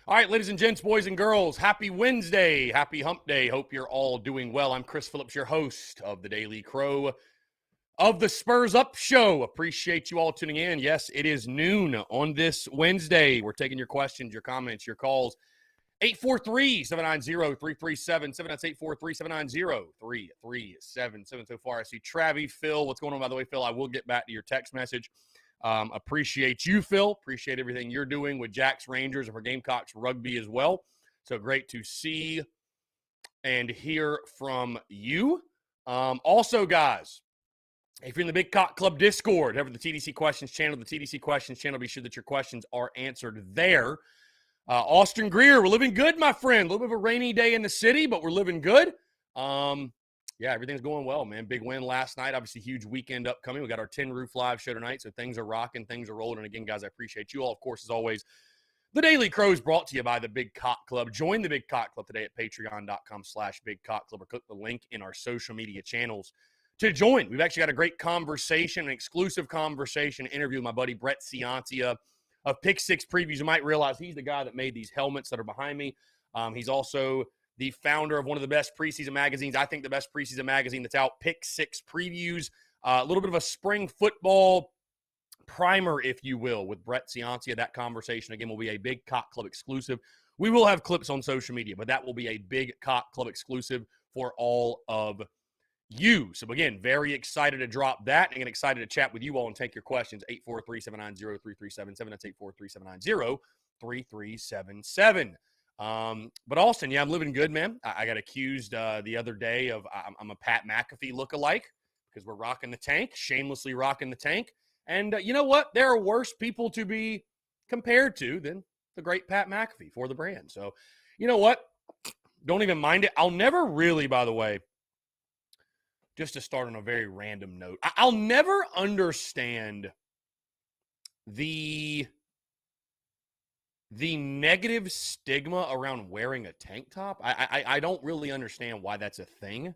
All right, ladies and gents, boys and girls, happy Wednesday, happy hump day. Hope you're all doing well. I'm Chris Phillips, your host of the Daily Crow of the Spurs Up Show. Appreciate you all tuning in. Yes, it is noon on this Wednesday. We're taking your questions, your comments, your calls. 843-790-3377. 798-43790-3377. So far, I see Travi, Phil. What's going on, by the way, Phil? I will get back to your text message. Appreciate you, Phil. Appreciate everything you're doing with Jacks Rangers and for Gamecocks rugby as well. So great to see and hear from you. Also, guys, if you're in the Big Cock Club Discord, over the TDC Questions channel, be sure that your questions are answered there. Austin Greer, we're living good, my friend. A little bit of a rainy day in the city, but we're living good. Yeah, everything's going well, man. Big win last night. Obviously, huge weekend upcoming. We got our Tin Roof Live show tonight, so things are rocking, things are rolling. And again, guys, I appreciate you all. Of course, as always, the Daily Crow is brought to you by the Big Cock Club. Join the Big Cock Club today at patreon.com/BigCockClub or click the link in our social media channels to join. We've actually got a great conversation, an exclusive conversation, interview with my buddy Brett Ciancia of Pick Six Previews. You might realize he's the guy that made these helmets that are behind me. He's also the founder of one of the best preseason magazines. I think the best preseason magazine that's out, Pick Six Previews. A little bit of a spring football primer, if you will, with Brett Ciancia. That conversation, again, will be a Big Cock Club exclusive. We will have clips on social media, but that will be a Big Cock Club exclusive for all of you. So, again, very excited to drop that and excited to chat with you all and take your questions. 843-790-3377. That's 843-790-3377. But Austin, yeah, I'm living good, man. I got accused the other day of I'm a Pat McAfee lookalike because we're rocking the tank, shamelessly rocking the tank. And you know what? There are worse people to be compared to than the great Pat McAfee for the brand. So, you know what? Don't even mind it. I'll never really, by the way, just to start on a very random note, I'll never understand the negative stigma around wearing a tank top. I don't really understand why that's a thing.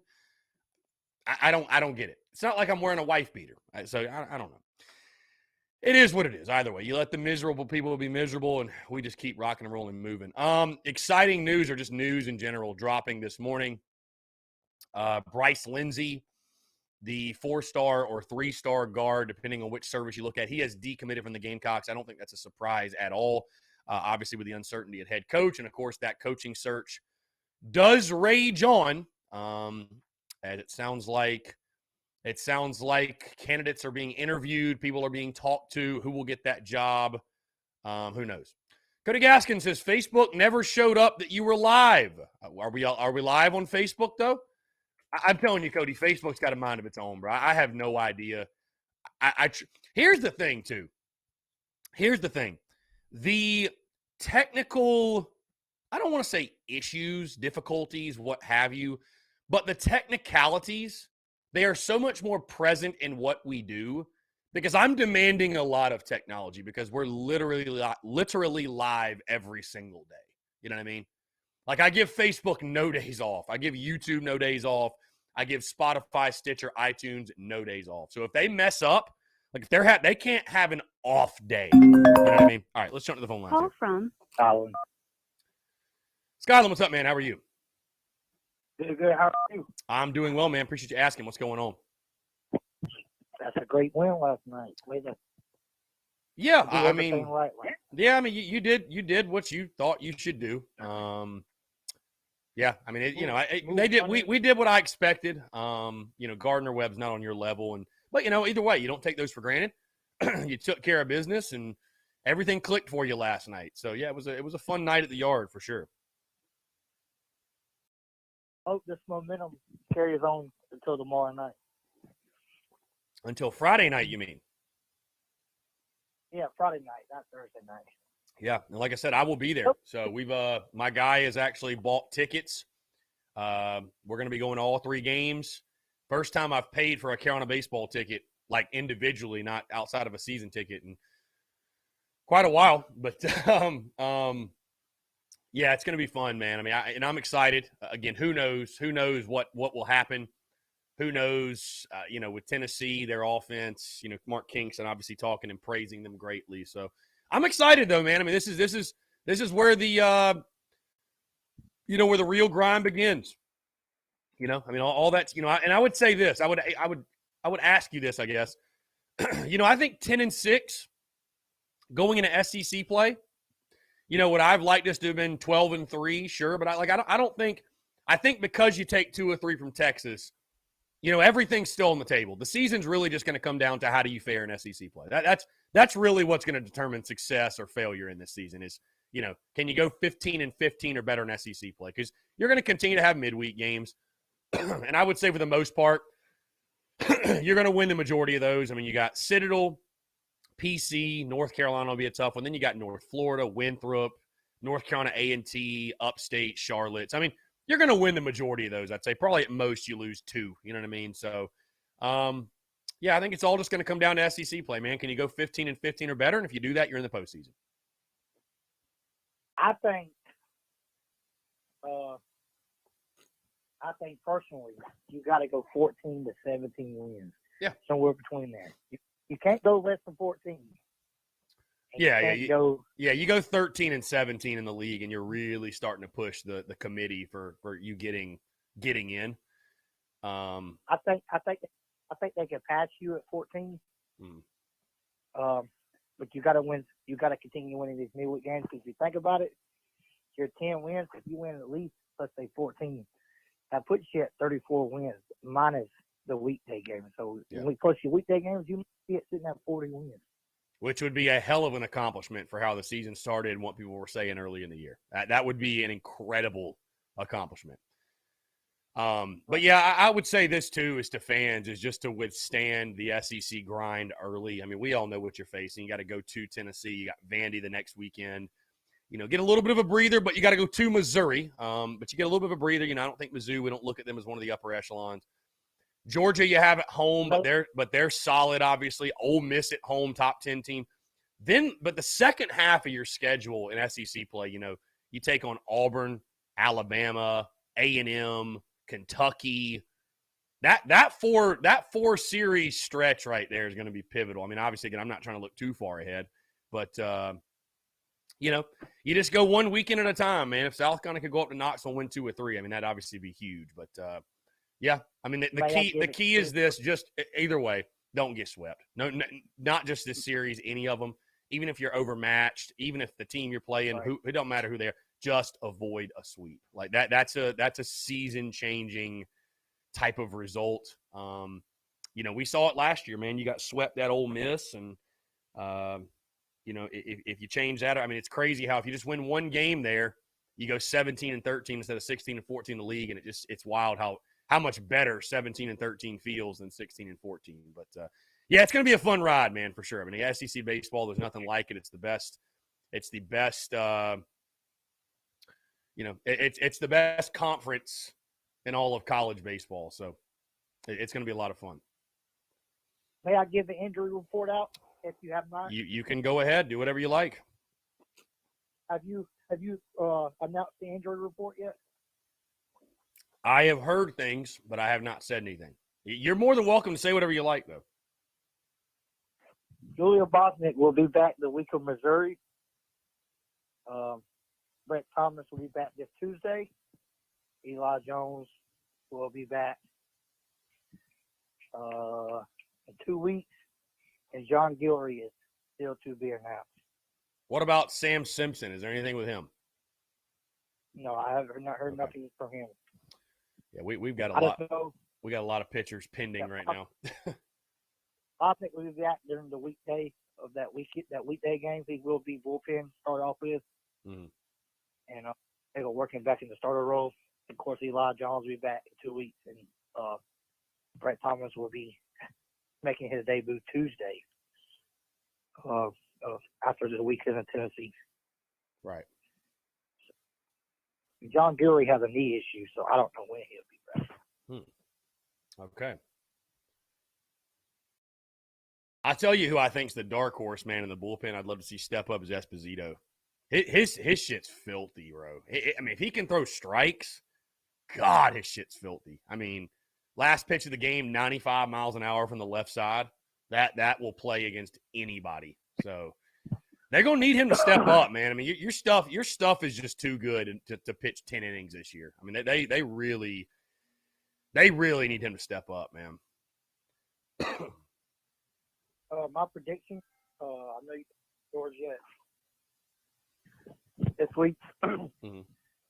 I don't get it. It's not like I'm wearing a wife beater. So I don't know. It is what it is. Either way, you let the miserable people be miserable, and we just keep rocking and rolling and moving. Exciting news, or just news in general, dropping this morning. Bryce Lindsay, the 4-star or 3-star guard, depending on which service you look at, he has decommitted from the Gamecocks. I don't think that's a surprise at all. Obviously, with the uncertainty at head coach, and of course, that coaching search does rage on. And it sounds like candidates are being interviewed, people are being talked to. Who will get that job? Who knows? Cody Gaskin says Facebook never showed up that you were live. Are we live on Facebook though? I'm telling you, Cody, Facebook's got a mind of its own, bro. I have no idea. Here's the thing, too. Here's the thing. The technical, I don't want to say issues, difficulties, what have you, but the technicalities, they are so much more present in what we do because I'm demanding a lot of technology because we're literally live every single day. You know what I mean? Like, I give Facebook no days off. I give YouTube no days off. I give Spotify, Stitcher, iTunes no days off. So if they mess up, like if they can't have an off day. You know what I mean? All right, let's jump to the phone line. Call from Colin. Skyland, what's up, man? How are you? Doing good. How are you? I'm doing well, man. Appreciate you asking. What's going on? That's a great win last night. Yeah, I mean, right. yeah, I mean, you did what you thought you should do. Yeah, I mean, we did what I expected. Gardner Webb's not on your level, but either way, you don't take those for granted. You took care of business, and everything clicked for you last night. So yeah, it was a fun night at the Yard for sure. Hope this momentum carries on until tomorrow night. Until Friday night, you mean? Yeah, Friday night, not Thursday night. Yeah, and like I said, I will be there. So my guy has actually bought tickets. We're going to be going to all 3 games. First time I've paid for a Carolina baseball ticket, like individually, not outside of a season ticket, in quite a while. But yeah, it's going to be fun, man. I mean, I'm excited. Again, who knows what will happen. Who knows, with Tennessee, their offense, Mark Kingston obviously talking and praising them greatly. So I'm excited though, man. I mean, this is This is where the where the real grind begins. I mean, all that's, and I would say this. I would ask you this, I guess. I think 10-6 going into SEC play. Would I've liked us to have been 12-3? Sure, but I don't think. I think because you take 2 or 3 from Texas, everything's still on the table. The season's really just going to come down to how do you fare in SEC play. That's really what's going to determine success or failure in this season is, can you go 15-15 or better in SEC play? Because you're going to continue to have midweek games. And I would say for the most part, you're going to win the majority of those. I mean, you got Citadel, PC, North Carolina will be a tough one. Then you got North Florida, Winthrop, North Carolina A&T, Upstate, Charlotte. I mean, you're going to win the majority of those, I'd say. Probably at most you lose 2. You know what I mean? So, yeah, I think it's all just going to come down to SEC play, man. Can you go 15-15 or better? And if you do that, you're in the postseason. I think personally, you got to go 14 to 17 wins. Yeah, somewhere between there. You can't go less than 14. You go 13 and 17 in the league, and you're really starting to push the committee for you getting in. I think they can pass you at 14. But you got to win. You got to continue winning these midweek games because if you think about it, you're 10 wins. If you win at least, let's say 14, that puts you at 34 wins minus the weekday games. So when we push your weekday games, you might be sitting at 40 wins. Which would be a hell of an accomplishment for how the season started and what people were saying early in the year. That would be an incredible accomplishment. But yeah, I would say this too is to fans is just to withstand the SEC grind early. I mean, we all know what you're facing. You got to go to Tennessee. You got Vandy the next weekend. Get a little bit of a breather, but you got to go to Missouri. But you get a little bit of a breather. I don't think Mizzou, we don't look at them as one of the upper echelons. Georgia, you have at home, but they're solid, obviously. Ole Miss at home, top 10 team. But the second half of your schedule in SEC play, you take on Auburn, Alabama, A&M, Kentucky. That four series stretch right there is going to be pivotal. I mean, obviously, again, I'm not trying to look too far ahead, but you just go one weekend at a time, man. If South Carolina could go up to Knoxville and win 2 or 3, I mean, that'd obviously be huge. But yeah, I mean, the key is this: just either way, don't get swept. No, not just this series, any of them. Even if you're overmatched, even if the team you're playing, it don't matter who they are, just avoid a sweep. Like that. That's a season-changing type of result. We saw it last year, man. You got swept at Ole Miss, and if you change that, I mean, it's crazy how if you just win one game there, you go 17-13 instead of 16-14 in the league, and it's wild how much better 17-13 feels than 16-14. But yeah, it's going to be a fun ride, man, for sure. I mean, the SEC baseball, there's nothing like it. It's the best. It's the best. It's the best conference in all of college baseball. So it's going to be a lot of fun. May I give the injury report out if you have not? You can go ahead. Do whatever you like. Have you announced the injury report yet? I have heard things, but I have not said anything. You're more than welcome to say whatever you like, though. Julia Bosnick will be back the week of Missouri. Brett Thomas will be back this Tuesday. Eli Jones will be back in 2 weeks. And John Gilry is still to be announced. What about Sam Simpson? Is there anything with him? No, I have not heard nothing from him. Yeah, we've got a lot. We got a lot of pitchers pending right now. Bosnick will be back during the weekday of that weekday game. He will be bullpen start off with, and they go working back in the starter role. Of course, Eli Jones will be back in 2 weeks, and Brett Thomas will be making his debut Tuesday after the weekend in Tennessee. Right. John Gilry has a knee issue, so I don't know when he'll be back. Okay. I tell you who I think's the dark horse man in the bullpen. I'd love to see step up is Esposito. His shit's filthy, bro. I mean, if he can throw strikes, God, his shit's filthy. I mean, last pitch of the game, 95 miles an hour from the left side. That will play against anybody. So, They're gonna need him to step up, man. I mean, your stuff is just too good to pitch 10 innings this year. I mean, they really need him to step up, man. My prediction, I know you Georgia this week. Mm-hmm.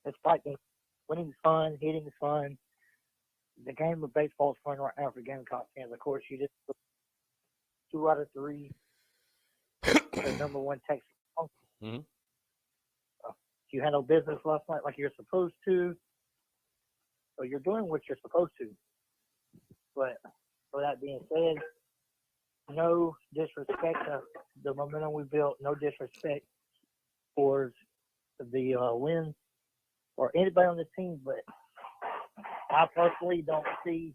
It's like winning is fun, hitting is fun. The game of baseball is fun right now for Gamecock fans. Of course, you just 2 out of 3. The number 1 Texas. Mm-hmm. You handled business last night like you're supposed to. So you're doing what you're supposed to. But with that being said, no disrespect to the momentum we built. No disrespect towards the win or anybody on the team. But I personally don't see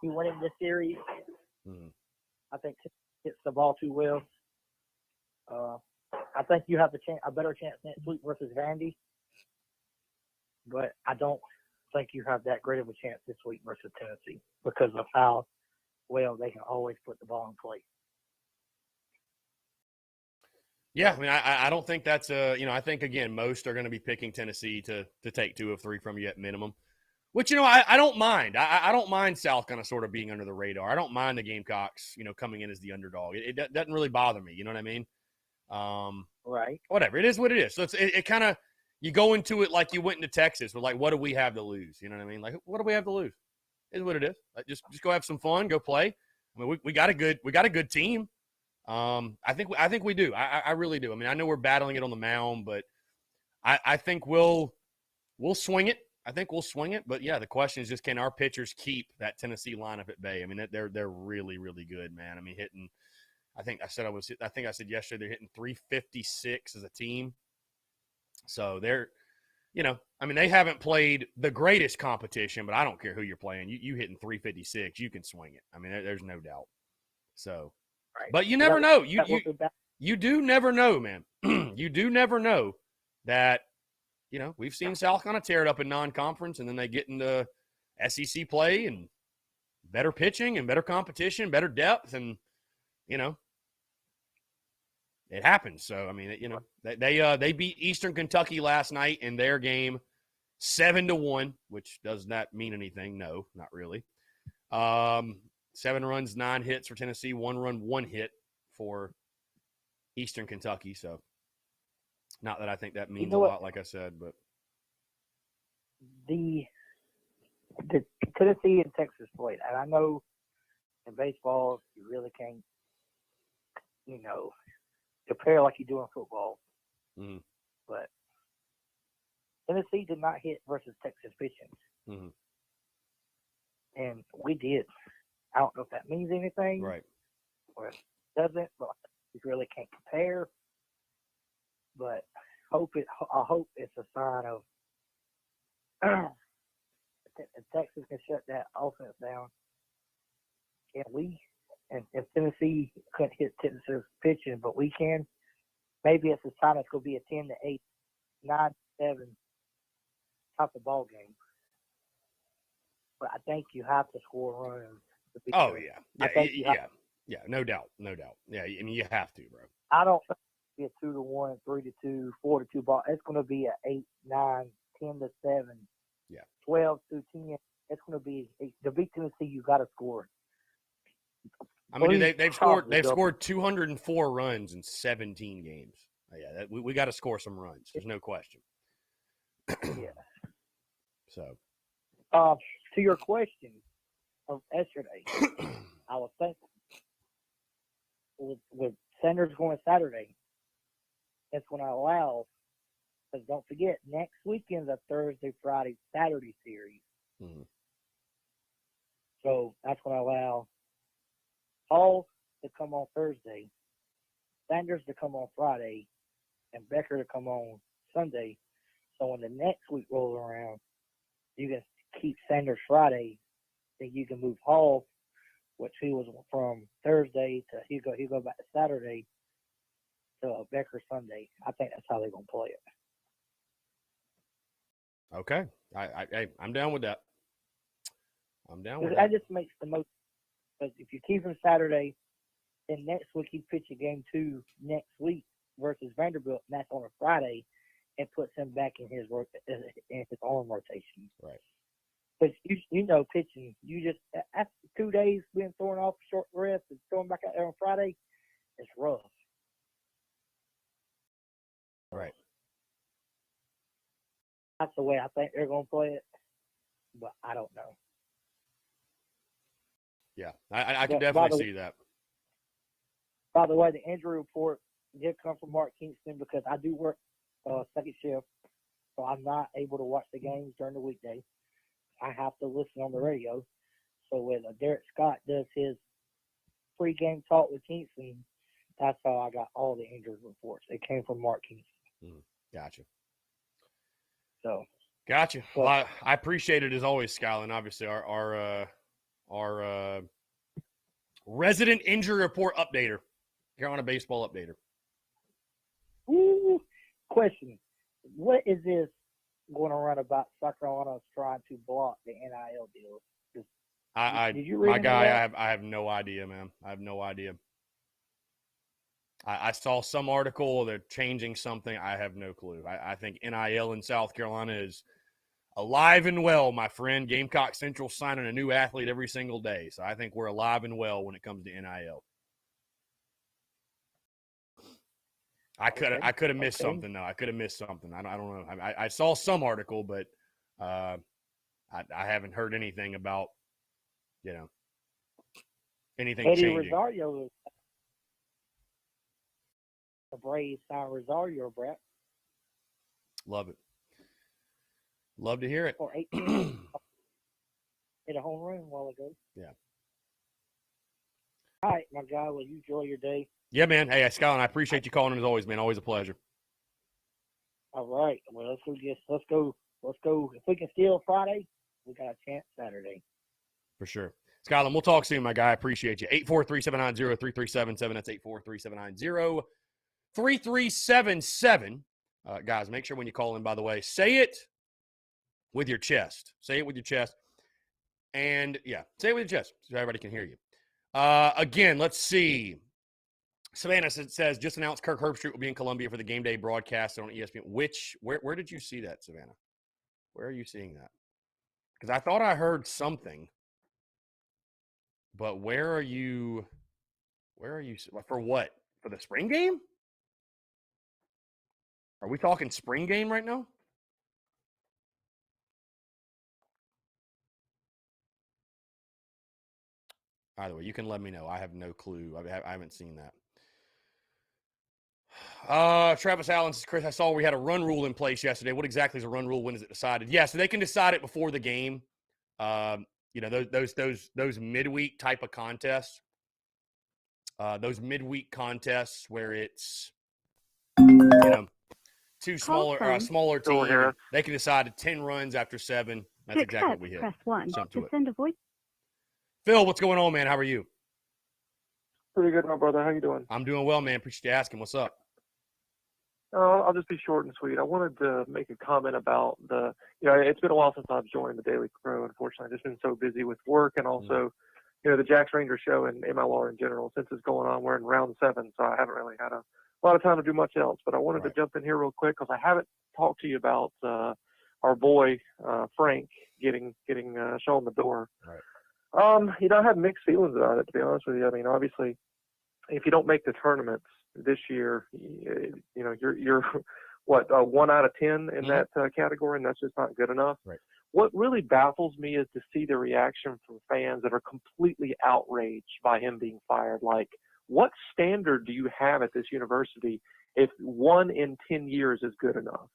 you winning this series. Mm-hmm. I think hits the ball too well. I think you have a better chance next week versus Vandy. But I don't think you have that great of a chance this week versus Tennessee because of how well they can always put the ball in play. Yeah, I mean, I don't think that's I think again most are going to be picking Tennessee to take 2 of 3 from you at minimum, which I don't mind. I don't mind South kind of sort of being under the radar. I don't mind the Gamecocks coming in as the underdog. It doesn't really bother me. You know what I mean? Right. Whatever. It is what it is. So it kind of you go into it like you went into Texas with like, what do we have to lose? You know what I mean? Like, what do we have to lose? It is what it is. Like, just go have some fun, go play. I mean, we got a good team. I think we do. I really do. I mean, I know we're battling it on the mound, but I think we'll swing it. I think we'll swing it. But yeah, the question is just can our pitchers keep that Tennessee lineup at bay? I mean, they're really, really good, man. I mean, hitting. I think I said yesterday they're hitting 356 as a team. So they're, I mean, they haven't played the greatest competition, but I don't care who you're playing. You hitting 356, you can swing it. I mean, there's no doubt. So, right. But you never know. You do never know, man. You do never know that, we've seen South kind of tear it up in non-conference, and then they get into SEC play and better pitching and better competition, better depth, and, it happens. So, I mean, they beat Eastern Kentucky last night in their game 7-1, which does not mean anything. No, not really. 7 runs, 9 hits for Tennessee, 1 run, 1 hit for Eastern Kentucky. So, not that I think that means a lot, like I said, but the Tennessee and Texas played, and I know in baseball you really can't, compare like you do in football. Mm-hmm. But Tennessee did not hit versus Texas pitching, and we did. I don't know if that means anything, right? Or it doesn't, but you really can't compare. But I hope it's a sign of Texas can shut that offense down. And if Tennessee couldn't hit Texas pitching, but we can, maybe it's a sign it's going to be a 10-8, 9-7 type of ball game. But I think you have to score runs. Oh, yeah, no doubt. Yeah, I mean, you have to, bro. I don't think it's be a 2-1, 3-2, 4-2 ball. It's going to be a 8, 9, 10-7, 12-10. It's going to be to beat Tennessee. You got to score. I mean, they've scored 204 runs in 17 games. Yeah, we got to score some runs. There's no question. Yeah. So, to your question of yesterday, I was thinking with Sanders going Saturday, that's when I allow. Because don't forget, next weekend's a Thursday, Friday, Saturday series. Mm-hmm. So that's when I allow Hall to come on Thursday, Sanders to come on Friday, and Becker to come on Sunday. So when the next week rolls around, you can keep Sanders Friday, then you can move Hall, which he was from Thursday to he'll go back to Saturday to Becker Sunday. I think that's how they're gonna play it. Okay, I'm down with that. That just makes the most. Because if you keep him Saturday, then next week you pitch a game 2 next week versus Vanderbilt, and that's on a Friday, and puts him back in his own rotation. Right. But you know, pitching, you just after 2 days being thrown off short rest and throwing back out there on Friday, it's rough. Right. That's the way I think they're going to play it, but I don't know. Yeah, I can definitely see that. By the way, the injury report did come from Mark Kingston because I do work second shift, so I'm not able to watch the games during the weekday. I have to listen on the radio. So when Derek Scott does his pre-game talk with Kingston, that's how I got all the injury reports. It came from Mark Kingston. Gotcha. So. Gotcha. Well, I appreciate it as always, Skyline. Obviously, our resident injury report updater, Carolina baseball updater. Ooh, question: what is this going around about South Carolina trying to block the NIL deal? Did you read my guy, that? I have no idea, man. I have no idea. I saw some article they're changing something. I have no clue. I think NIL in South Carolina is alive and well, my friend. Gamecock Central signing a new athlete every single day. So I think we're alive and well when it comes to NIL. I could have missed something, though. I could have missed something. I don't know. I saw some article, but I haven't heard anything about, anything Eddie changing. Rosario, the Braves signed Rosario, Brett. Love it. Love to hear it. For 18, hit a home run a while ago. Yeah. All right, my guy. Well, you enjoy your day. Yeah, man. Hey, Scott, I appreciate you calling in as always, man. Always a pleasure. All right. Well, let's go. If we can steal Friday, we got a chance Saturday. For sure. Skyland, we'll talk soon, my guy. I appreciate you. 843-790-3377. That's 843-790-3377. Guys, make sure when you call in, by the way, say it with your chest. Say it with your chest. And, yeah, say it with your chest so everybody can hear you. Again, let's see. Savannah says, just announced Kirk Herbstreit will be in Columbia for the game day broadcast on ESPN. Where did you see that, Savannah? Where are you seeing that? Because I thought I heard something. But where are you? For what? For the spring game? Are we talking spring game right now? Either way, you can let me know. I have no clue. I haven't seen that. Travis Allen says, Chris, I saw we had a run rule in place yesterday. What exactly is a run rule? When is it decided? Yeah, so they can decide it before the game. Those midweek type of contests. Those midweek contests where it's, two smaller team. They can decide 10 runs after 7. That's exactly what we hit. Press 1 to send a voice. Phil, what's going on, man? How are you? Pretty good, my brother. How you doing? I'm doing well, man. Appreciate you asking. What's up? I'll just be short and sweet. I wanted to make a comment about it's been a while since I've joined the Daily Crow. Unfortunately, I've just been so busy with work and also, the Jacks Ranger show and MLR in general. Since it's going on, we're in round 7, so I haven't really had a lot of time to do much else. But I wanted to jump in here real quick because I haven't talked to you about our boy Frank getting shown the door. Right. I had mixed feelings about it, to be honest with you. I mean, obviously, if you don't make the tournaments this year, you're what 1 out of 10 in that category, and that's just not good enough. Right. What really baffles me is to see the reaction from fans that are completely outraged by him being fired. Like, what standard do you have at this university if 1 in 10 years is good enough?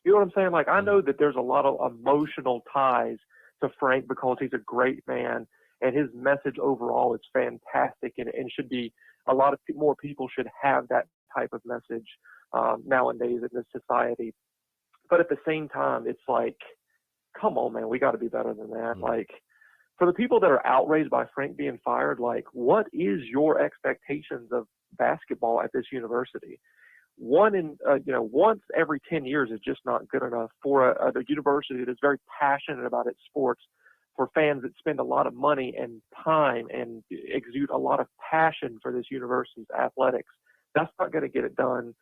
You know what I'm saying? Like, I know that there's a lot of emotional ties to Frank because he's a great man and his message overall is fantastic and should be a lot of more people should have that type of message nowadays in this society. But at the same time, it's like, come on, man, we got to be better than that. Like, for the people that are outraged by Frank being fired, like, what is your expectations of basketball at this university? Once every 10 years is just not good enough for a university that is very passionate about its sports, for fans that spend a lot of money and time and exude a lot of passion for this university's athletics. That's not going to get it done.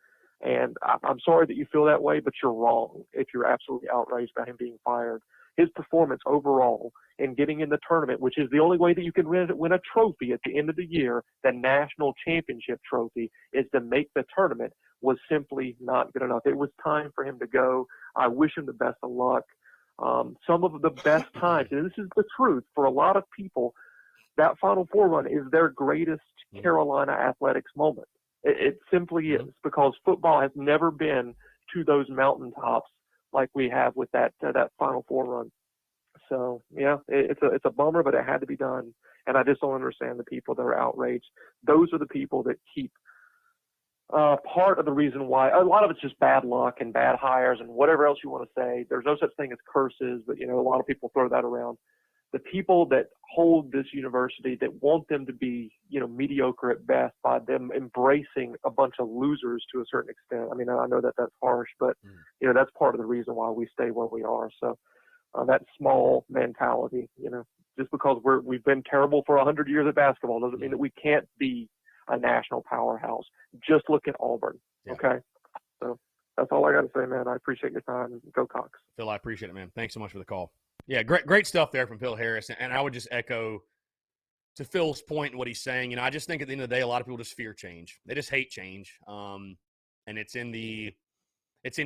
And I'm sorry that you feel that way, but you're wrong if you're absolutely outraged by him being fired. His performance overall in getting in the tournament, which is the only way that you can win a trophy at the end of the year, the national championship trophy, is to make the tournament, was simply not good enough. It was time for him to go. I wish him the best of luck. Some of the best times, and this is the truth for a lot of people, that Final Four run is their greatest Carolina athletics moment. It simply is, because football has never been to those mountaintops like we have with that Final Four run. So yeah, it's a bummer, but it had to be done. And I just don't understand the people that are outraged. Those are the people that keep part of the reason why. A lot of it's just bad luck and bad hires and whatever else you want to say. There's no such thing as curses, but a lot of people throw that around. The people that hold this university, that want them to be, mediocre at best by them embracing a bunch of losers to a certain extent. I mean, I know that that's harsh, but, that's part of the reason why we stay where we are. So that small mentality, just because we've been terrible for 100 years at basketball doesn't mean that we can't be a national powerhouse. Just look at Auburn. Yeah. Okay. So that's all I got to say, man. I appreciate your time. Go Cox. Phil, I appreciate it, man. Thanks so much for the call. Yeah, great stuff there from Phil Harris. And I would just echo to Phil's point and what he's saying. I just think at the end of the day, a lot of people just fear change. They just hate change. And it's in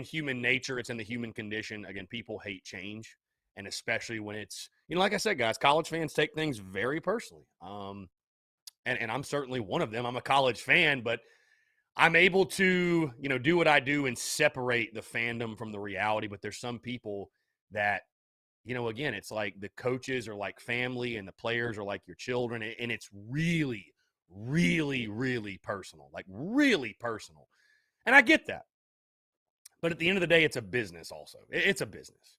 human nature. It's in the human condition. Again, people hate change. And especially when it's, like I said, guys, college fans take things very personally. And I'm certainly one of them. I'm a college fan, but I'm able to, do what I do and separate the fandom from the reality. But there's some people that, again, it's like the coaches are like family and the players are like your children. And it's really, really, really personal, like really personal. And I get that. But at the end of the day, it's a business also. It's a business.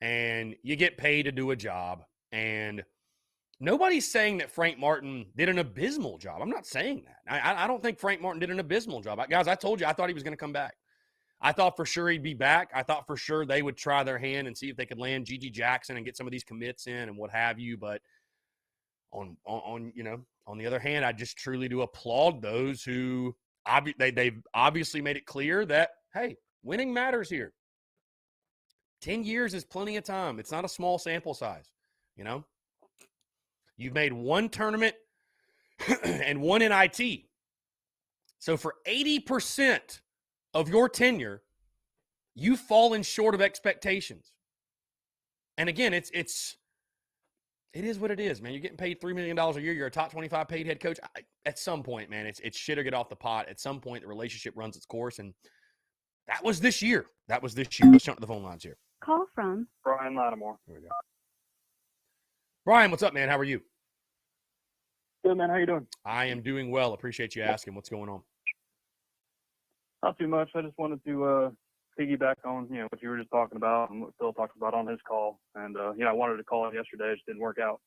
And you get paid to do a job. And nobody's saying that Frank Martin did an abysmal job. I'm not saying that. I don't think Frank Martin did an abysmal job. Guys, I told you, I thought he was going to come back. I thought for sure he'd be back. I thought for sure they would try their hand and see if they could land Gigi Jackson and get some of these commits in and what have you. But on the other hand, I just truly do applaud those who they've obviously made it clear that, hey, winning matters here. 10 years is plenty of time. It's not a small sample size, You've made one tournament and one NIT. So for 80% of your tenure, you've fallen short of expectations. And again, it is what it is, man. You're getting paid $3 million a year. You're a top 25 paid head coach. At some point, man, it's shit or get off the pot. At some point, the relationship runs its course. And that was this year. Let's jump to the phone lines here. Call from Brian Lattimore. Here we go. Brian, what's up, man? How are you? Good, man. How you doing? I am doing well. Appreciate you asking. What's going on? Not too much. I just wanted to piggyback on what you were just talking about and what Phil talked about on his call. And I wanted to call in yesterday, it just didn't work out.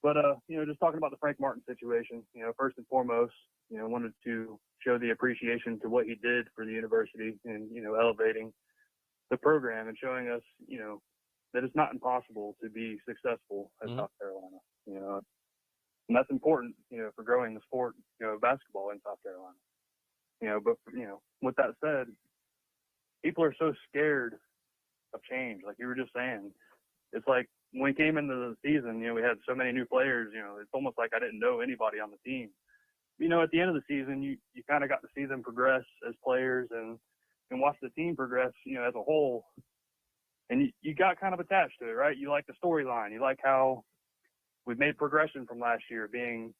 But just talking about the Frank Martin situation. First and foremost, wanted to show the appreciation to what he did for the university and elevating the program and showing us that it's not impossible to be successful at South Carolina. And that's important for growing the sport of basketball in South Carolina. But with that said, people are so scared of change. Like you were just saying, it's like when we came into the season, we had so many new players, it's almost like I didn't know anybody on the team. At the end of the season, you kind of got to see them progress as players and watch the team progress, as a whole. And you got kind of attached to it, right? You like the storyline. You like how we've made progression from last year being,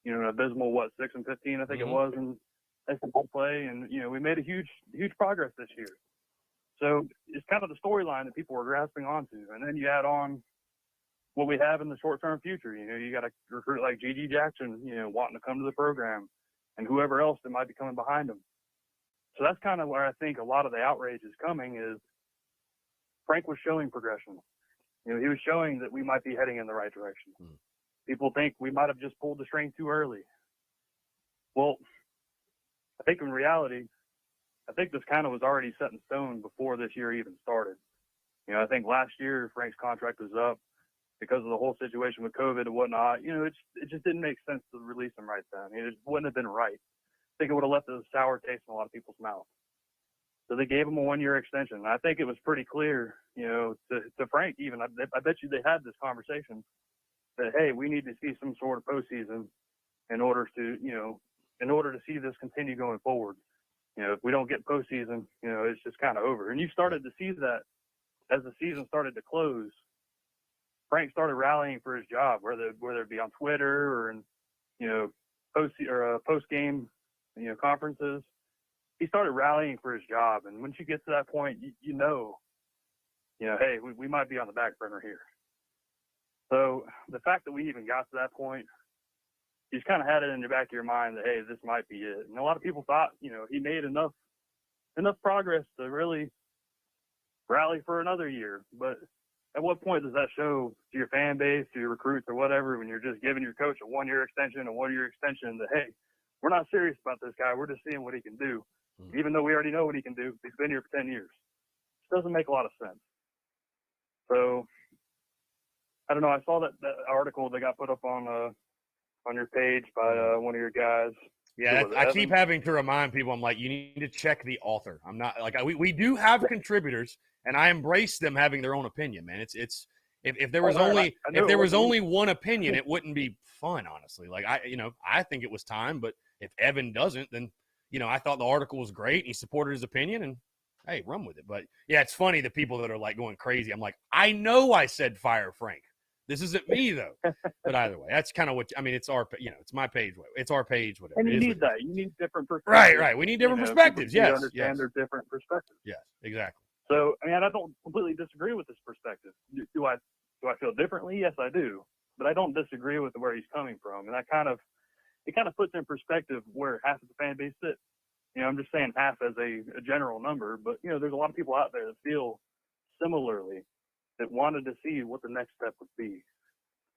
an abysmal, 6-15, I think it was, in SEC play. And, we made a huge progress this year. So it's kind of the storyline that people were grasping onto. And then you add on what we have in the short-term future. You got a recruit like Gigi Jackson, wanting to come to the program and whoever else that might be coming behind him. So that's kind of where I think a lot of the outrage is coming is Frank was showing progression. He was showing that we might be heading in the right direction. People think we might have just pulled the string too early. Well, I think in reality, this kind of was already set in stone before this year even started. I think last year Frank's contract was up because of the whole situation with COVID and whatnot. It just didn't make sense to release him right then. It wouldn't have been right. I think it would have left a sour taste in a lot of people's mouth. So they gave him a 1-year extension. And I think it was pretty clear, to Frank even. I bet you they had this conversation that, hey, we need to see some sort of postseason in order to see this continue going forward. If we don't get postseason, it's just kind of over. And you started to see that as the season started to close. Frank started rallying for his job, whether it be on Twitter or in, post game, conferences. He started rallying for his job, and once you get to that point, hey, we might be on the back burner here. So the fact that we even got to that point, you just kind of had it in the back of your mind that, hey, this might be it. And a lot of people thought, he made enough progress to really rally for another year. But at what point does that show to your fan base, to your recruits or whatever, when you're just giving your coach a 1-year extension, that, hey, we're not serious about this guy. We're just seeing what he can do. Even though we already know what he can do. He's been here for 10 years. It doesn't make a lot of sense. So, I don't know. I saw that article that got put up on your page by one of your guys. Yeah, I keep having to remind people, I'm like, you need to check the author. I'm not like, we do have contributors, and I embrace them having their own opinion, man. It's if there was only one opinion, it wouldn't be fun, honestly. Like I think it was time, but if Evan doesn't, then I thought the article was great. And he supported his opinion, and hey, run with it. But yeah, it's funny the people that are like going crazy. I'm like, I know I said fire Frank. This isn't me though. But either way, that's kind of what it's our. It's my page. It's our page. Whatever. And you need that. You need different perspectives. Right. We need different perspectives. Yes. Understand their different perspectives. Yes. Exactly. So I don't completely disagree with this perspective. Do I feel differently? Yes, I do. But I don't disagree with where he's coming from, and it kind of puts in perspective where half of the fan base sits. I'm just saying half as a general number, but there's a lot of people out there that feel similarly, that wanted to see what the next step would be.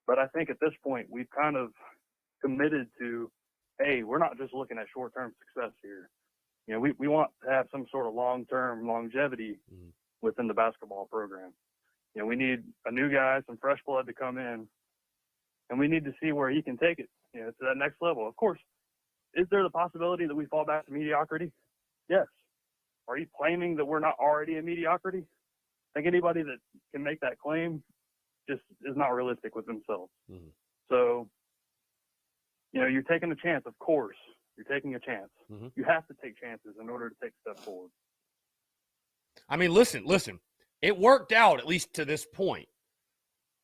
But I think at this point we've kind of committed to, hey, we're not just looking at short-term success here. We want to have some sort of long-term longevity within the basketball program. We need a new guy, some fresh blood to come in, and we need to see where he can take it, to that next level. Of course, is there the possibility that we fall back to mediocrity? Yes. Are you claiming that we're not already in mediocrity? I think anybody that can make that claim just is not realistic with themselves. So, you're taking a chance, of course. You're taking a chance. You have to take chances in order to take a step forward. Listen. It worked out, at least to this point.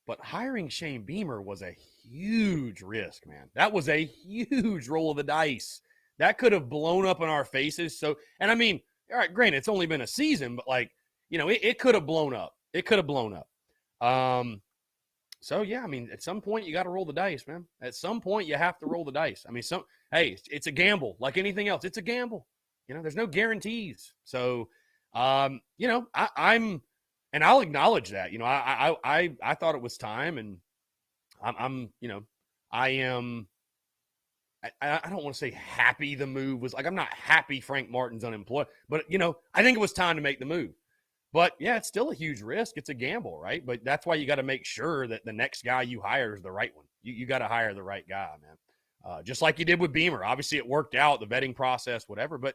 But hiring Shane Beamer was a huge risk, man. That was a huge roll of the dice. That could have blown up in our faces. So, and all right, granted, it's only been a season, but it could have blown up. It could have blown up. So yeah, at some point you got to roll the dice, man. At some point you have to roll the dice. Hey, it's a gamble like anything else. It's a gamble. There's no guarantees. So, and I'll acknowledge that. I thought it was time, and I don't want to say happy the move was. Like, I'm not happy Frank Martin's unemployed, but I think it was time to make the move. But yeah, it's still a huge risk. It's a gamble, right? But that's why you got to make sure that the next guy you hire is the right one. You got to hire the right guy, man. Just like you did with Beamer. Obviously, it worked out, the vetting process, whatever. But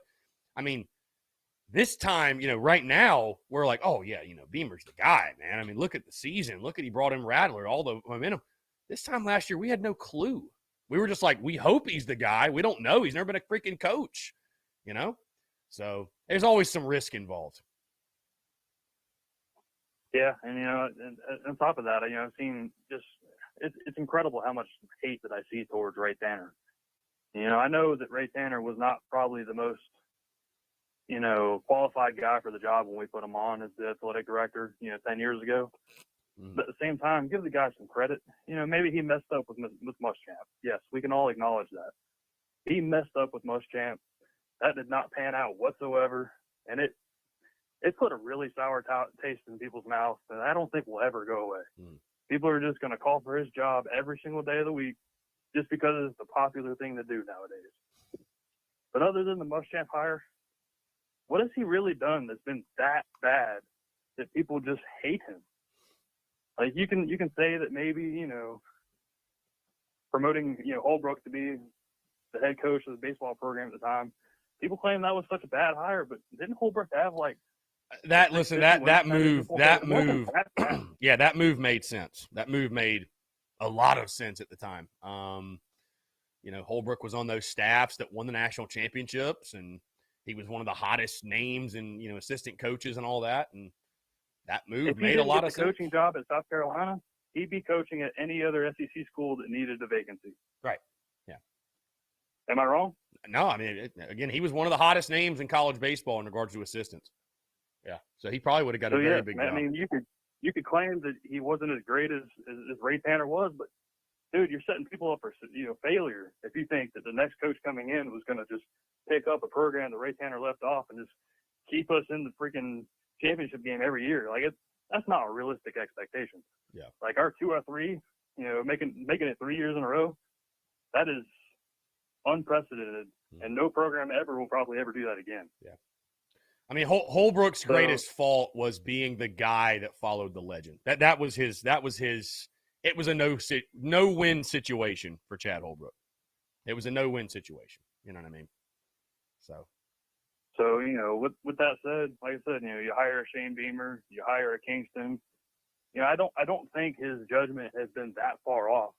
this time, right now, we're like, oh, yeah, Beamer's the guy, man. Look at the season. Look at he brought in Rattler, all the momentum. This time last year, we had no clue. We were just like, we hope he's the guy. We don't know. He's never been a freaking coach, So there's always some risk involved. Yeah, and, on top of that, I've seen just it's incredible how much hate that I see towards Ray Tanner. I know that Ray Tanner was not probably the most qualified guy for the job when we put him on as the athletic director, 10 years ago. But at the same time, give the guy some credit. Maybe he messed up with Muschamp. Yes, we can all acknowledge that. He messed up with Muschamp. That did not pan out whatsoever. And it put a really sour taste in people's mouths that I don't think will ever go away. People are just going to call for his job every single day of the week just because it's the popular thing to do nowadays. But other than the Muschamp hire, what has he really done that's been that bad that people just hate him? Like, you can say that maybe, promoting, Holbrook to be the head coach of the baseball program at the time, people claim that was such a bad hire, but didn't Holbrook have like that move, bad. yeah, that move made sense. That move made a lot of sense at the time. Holbrook was on those staffs that won the national championships, and he was one of the hottest names and, assistant coaches and all that. And that move made a lot of sense. If he didn't get the coaching job at South Carolina, he'd be coaching at any other SEC school that needed a vacancy. Right. Yeah. Am I wrong? No, I mean, again, he was one of the hottest names in college baseball in regards to assistants. Yeah. So he probably would have got a very big job. I mean, you could claim that he wasn't as great as Ray Tanner was, but dude, you're setting people up for failure if you think that the next coach coming in was going to just pick up a program that Ray Tanner left off and just keep us in the freaking championship game every year. Like that's not a realistic expectation. Yeah. Like our 2 or 3, making it 3 years in a row, that is unprecedented, and no program ever will probably ever do that again. Yeah. I mean, Holbrook's greatest fault was being the guy that followed the legend. That was his. It was a no-win situation for Chad Holbrook. It was a no-win situation. You know what I mean? So, with that said, like I said, you hire a Shane Beamer, you hire a Kingston. I don't think his judgment has been that far off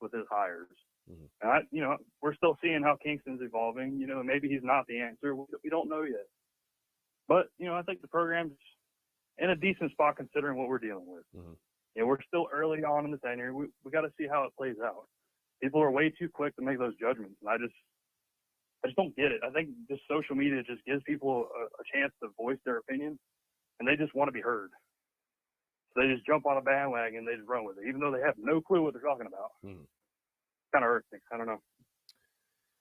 with his hires. Mm-hmm. And we're still seeing how Kingston's evolving. Maybe he's not the answer. We don't know yet. But I think the program's in a decent spot considering what we're dealing with. Mm-hmm. We're still early on in the tenure. We got to see how it plays out. People are way too quick to make those judgments, and I just don't get it. I think just social media just gives people a chance to voice their opinion, and they just want to be heard. So they just jump on a bandwagon and they just run with it, even though they have no clue what they're talking about. Mm-hmm. Kind of hurts me. I don't know.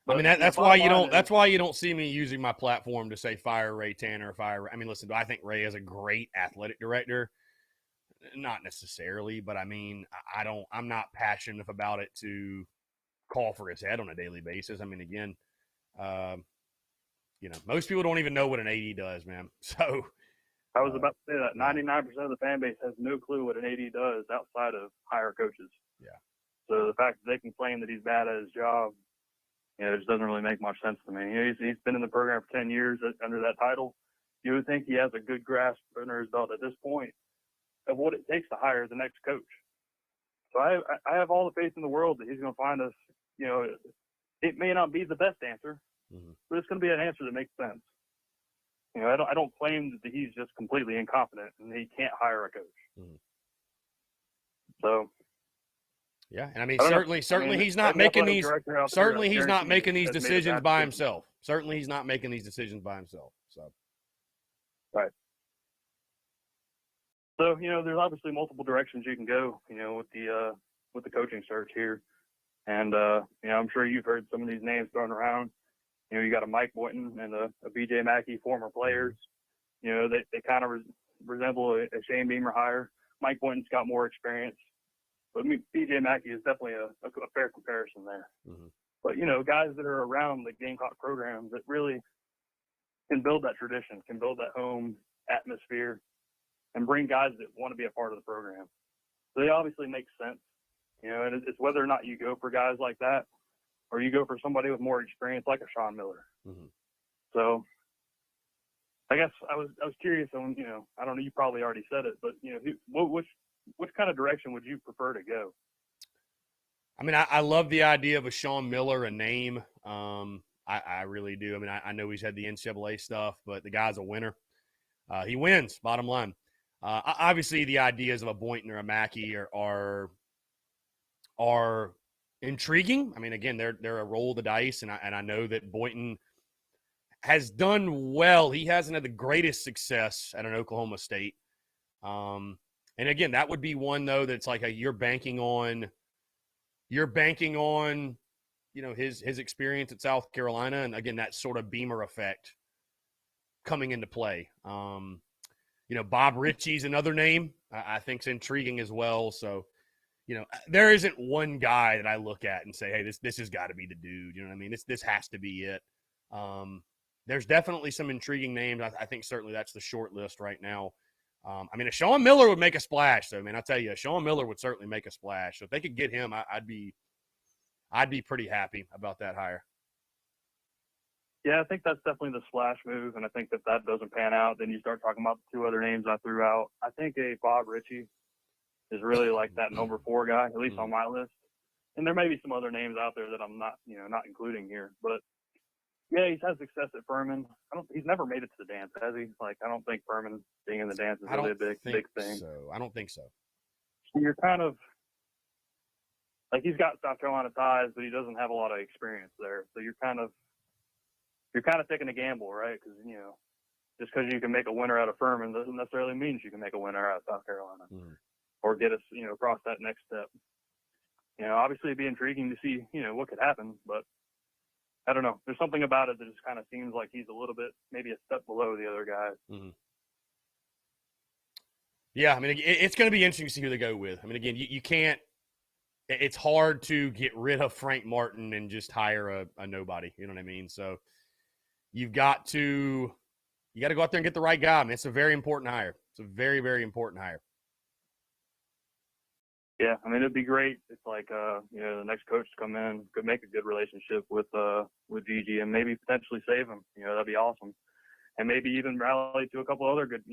But, I mean, that's why you don't. That's why you don't see me using my platform to say fire Ray Tanner, fire. I mean, listen, do I think Ray is a great athletic director? Not necessarily, but I mean, I'm not passionate enough about it to call for his head on a daily basis. I mean, again, most people don't even know what an AD does, man. So I was about to say that 99% of the fan base has no clue what an AD does outside of hire coaches. Yeah. So the fact that they can claim that he's bad at his job, it just doesn't really make much sense to me. He's been in the program for 10 years under that title. You would think he has a good grasp under his belt at this point of what it takes to hire the next coach. So I have all the faith in the world that he's going to find us. It may not be the best answer, mm-hmm. but it's going to be an answer that makes sense. I don't claim that he's just completely incompetent and he can't hire a coach. Mm-hmm. So. Yeah, and I mean, certainly he's not making these. Certainly he's not making these decisions by himself. Certainly he's not making these decisions by himself. So. Right. So there's obviously multiple directions you can go. With the coaching search here, and I'm sure you've heard some of these names thrown around. You got a Mike Boynton and a BJ Mackey, former players. They kind of resemble a Shane Beamer hire. Mike Boynton's got more experience. But BJ Mackey is definitely a fair comparison there. Mm-hmm. But, guys that are around the Gamecock program that really can build that tradition, can build that home atmosphere, and bring guys that want to be a part of the program. So they obviously make sense. And it's whether or not you go for guys like that or you go for somebody with more experience like a Sean Miller. Mm-hmm. So I guess I was curious on, I don't know, you probably already said it, but, which kind of direction would you prefer to go? I mean, I love the idea of a Sean Miller, a name. I really do. I mean, I know he's had the NCAA stuff, but the guy's a winner. He wins, bottom line. Obviously, the ideas of a Boynton or a Mackey are intriguing. I mean, again, they're a roll of the dice, and I know that Boynton has done well. He hasn't had the greatest success at an Oklahoma State. And again, that would be one though that's like you're banking on his experience at South Carolina, and again that sort of Beamer effect coming into play. Bob Ritchie's another name I think is intriguing as well. So there isn't one guy that I look at and say, hey, this has got to be the dude. You know what I mean? This has to be it. There's definitely some intriguing names. I think certainly that's the short list right now. I mean, a Sean Miller would make a splash. So, I mean, I'll tell you, Sean Miller would certainly make a splash. So if they could get him, I'd be pretty happy about that hire. Yeah, I think that's definitely the splash move, and I think if that doesn't pan out, then you start talking about the 2 other names I threw out. I think a Bob Ritchie is really like that number 4 guy, at least on my list. And there may be some other names out there that I'm not including here, but yeah, he's had success at Furman. He's never made it to the dance, has he? Like, I don't think Furman being in the dance is really a big thing. So I don't think so. So you're kind of like, he's got South Carolina ties, but he doesn't have a lot of experience there. So you're kind of taking a gamble, right? Because just because you can make a winner out of Furman doesn't necessarily mean you can make a winner out of South Carolina or get us across that next step. Obviously it'd be intriguing to see what could happen, but I don't know. There's something about it that just kind of seems like he's a little bit, maybe a step below the other guys. Yeah, I mean, it's going to be interesting to see who they go with. I mean, again, you can't – it's hard to get rid of Frank Martin and just hire a nobody. You know what I mean? So you got to go out there and get the right guy. I mean, it's a very important hire. It's a very, very important hire. Yeah, I mean, it'd be great if, like, the next coach to come in could make a good relationship with Gigi and maybe potentially save him. That'd be awesome. And maybe even rally to a couple other good,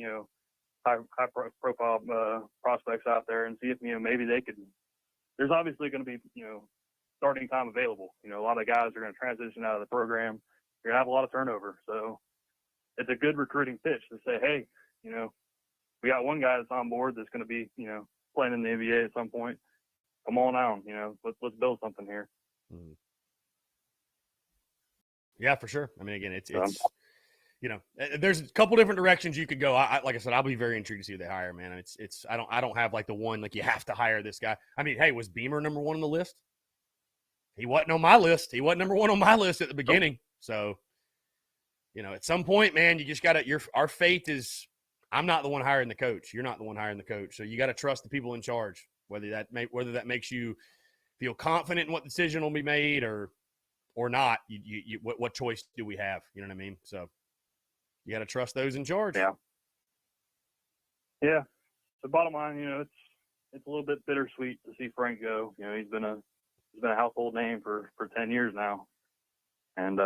high-profile prospects out there and see if, maybe they could – there's obviously going to be, starting time available. A lot of guys are going to transition out of the program. You're going to have a lot of turnover. So it's a good recruiting pitch to say, hey, we got one guy that's on board that's going to be, playing in the NBA at some point. Come on down, let's build something here. Yeah, for sure. I mean, again, it's there's a couple different directions you could go. Like I said, I'll be very intrigued to see who they hire, man. I don't have like the one, like, you have to hire this guy. I mean, hey, was Beamer number 1 on the list? He wasn't on my list. He wasn't number 1 on my list at the beginning. So, at some point, man, you just got to, our fate is, I'm not the one hiring the coach. You're not the one hiring the coach. So you got to trust the people in charge, whether that makes you feel confident in what decision will be made or not. What choice do we have? You know what I mean? So you got to trust those in charge. Yeah. Yeah. The bottom line, it's a little bit bittersweet to see Frank go. He's been a household name for 10 years now. And,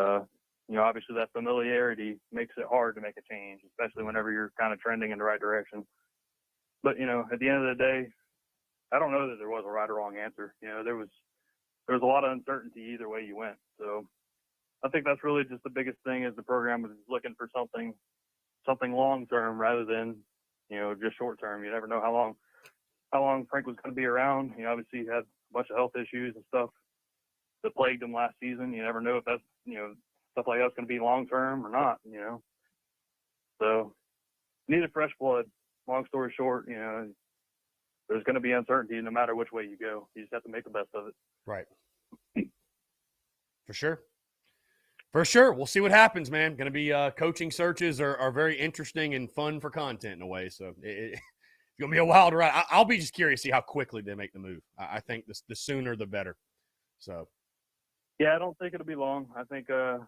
obviously that familiarity makes it hard to make a change, especially whenever you're kind of trending in the right direction. But, at the end of the day, I don't know that there was a right or wrong answer. There was a lot of uncertainty either way you went. So I think that's really just the biggest thing, is the program was looking for something long-term rather than, just short-term. You never know how long Frank was going to be around. Obviously he had a bunch of health issues and stuff that plagued him last season. You never know if that's, stuff like that's going to be long-term or not, So you need a fresh blood. Long story short, there's going to be uncertainty no matter which way you go. You just have to make the best of it. Right. For sure. For sure. We'll see what happens, man. Going to be coaching searches are very interesting and fun for content in a way. So it's going to be a wild ride. I'll be just curious to see how quickly they make the move. I think the sooner the better. So. Yeah, I don't think it'll be long. I think, I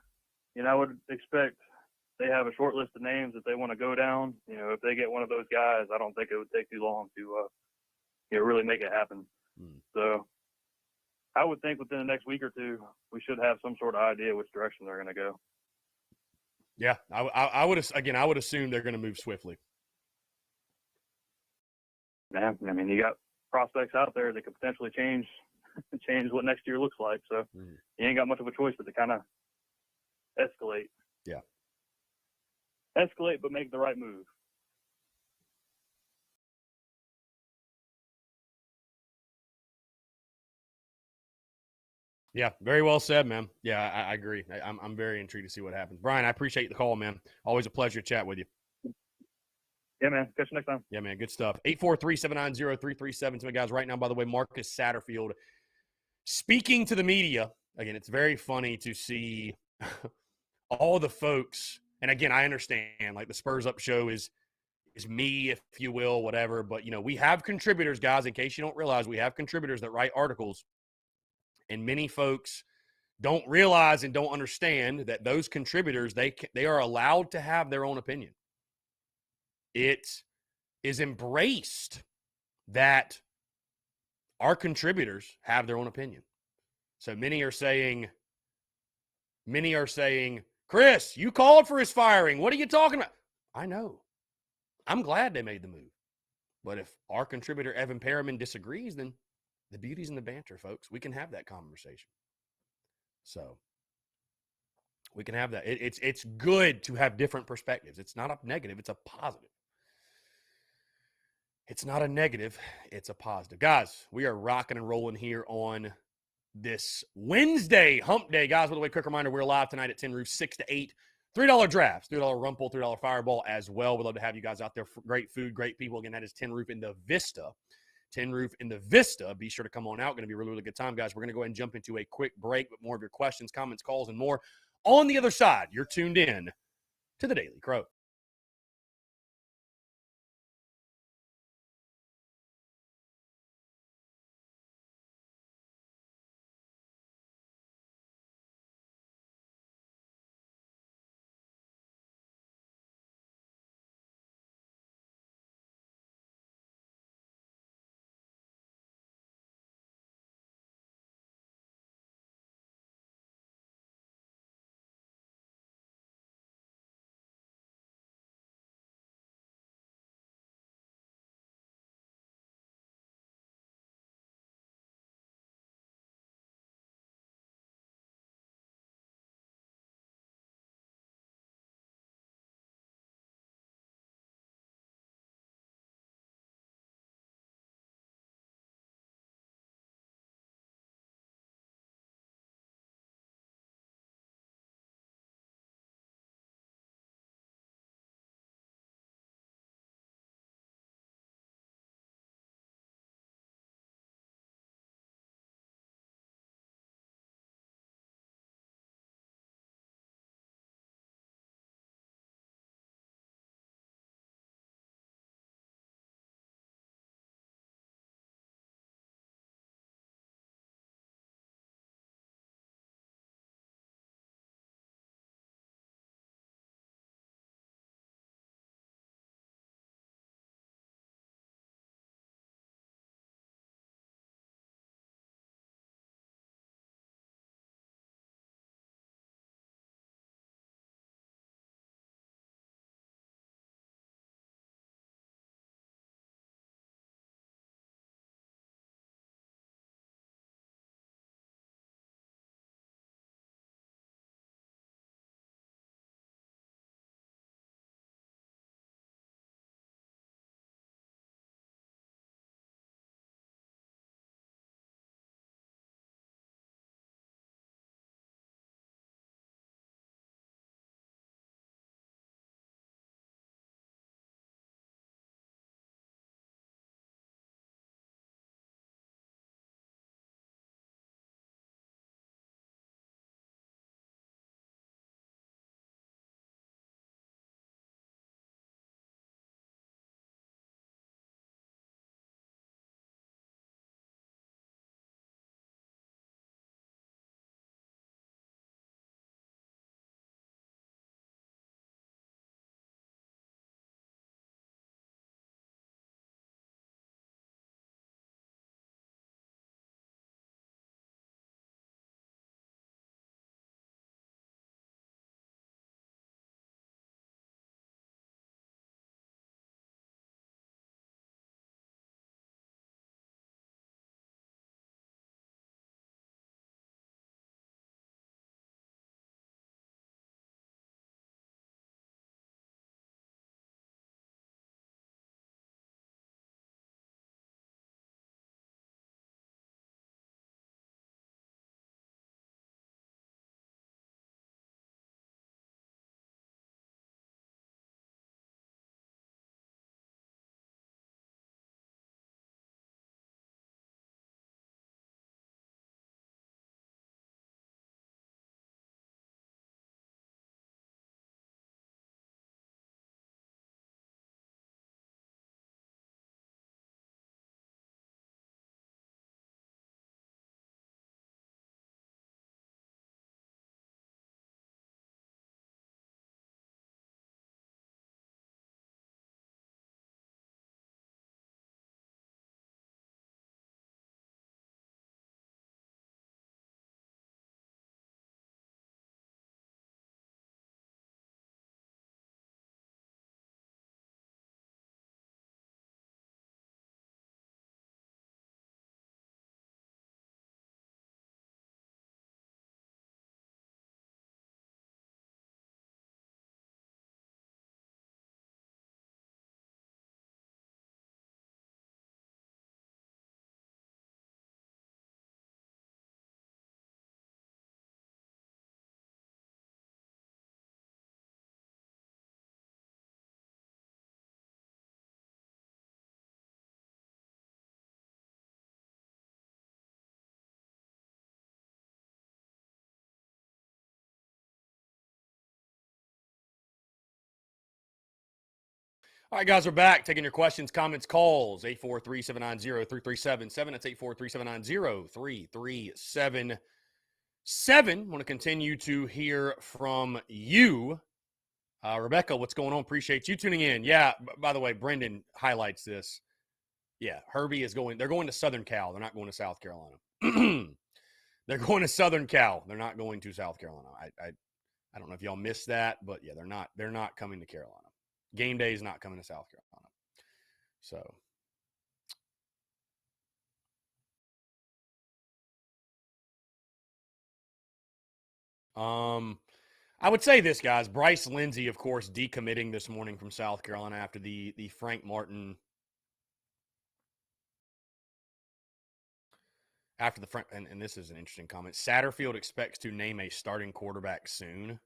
would expect they have a short list of names that they want to go down. If they get one of those guys, I don't think it would take too long to, really make it happen. So I would think within the next week or two, we should have some sort of idea which direction they're going to go. Yeah, I would assume they're going to move swiftly. Yeah, I mean, you got prospects out there that could potentially change what next year looks like. So you ain't got much of a choice but to kind of escalate. Yeah. Escalate, but make the right move. Yeah, very well said, man. Yeah, I agree. I'm very intrigued to see what happens. Brian, I appreciate the call, man. Always a pleasure to chat with you. Yeah, man. Catch you next time. Yeah, man. Good stuff. 843-790-3372. My guys, right now, by the way, Marcus Satterfield speaking to the media. Again, it's very funny to see all the folks. And again, I understand, like, the Spurs Up show is me, if you will, whatever. But, we have contributors, guys, in case you don't realize, we have contributors that write articles. And many folks don't realize and don't understand that those contributors, they are allowed to have their own opinion. It is embraced that our contributors have their own opinion. So many are saying Chris, you called for his firing. What are you talking about? I know. I'm glad they made the move. But if our contributor, Evan Perriman, disagrees, then the beauty's in the banter, folks. We can have that conversation. So we can have that. It's good to have different perspectives. It's not a negative. It's a positive. It's not a negative. It's a positive. Guys, we are rocking and rolling here on this Wednesday, hump day. Guys, by the way, quick reminder, we're live tonight at Tin Roof, 6 to 8. $3 drafts, $3 Rumple, $3 Fireball as well. We'd love to have you guys out there. For great food, great people. Again, that is Tin Roof in the Vista. Tin Roof in the Vista. Be sure to come on out. Going to be a really, really good time, guys. We're going to go ahead and jump into a quick break with more of your questions, comments, calls, and more. On the other side, you're tuned in to the Daily Crow. All right, guys, we're back. Taking your questions, comments, calls. 843-790-3377. That's 843-790-3377. Want to continue to hear from you. Rebecca, what's going on? Appreciate you tuning in. Yeah, by the way, Brendan highlights this. Yeah, Herbie is going. They're going to Southern Cal. They're not going to South Carolina. They're going to Southern Cal. They're not going to South Carolina. I don't know if y'all missed that, but yeah, they're not coming to Carolina. Game day is not coming to South Carolina. So I would say this, guys. Bryce Lindsay, of course, decommitting this morning from South Carolina after the Frank Martin after the front, and this is an interesting comment. Satterfield expects to name a starting quarterback soon.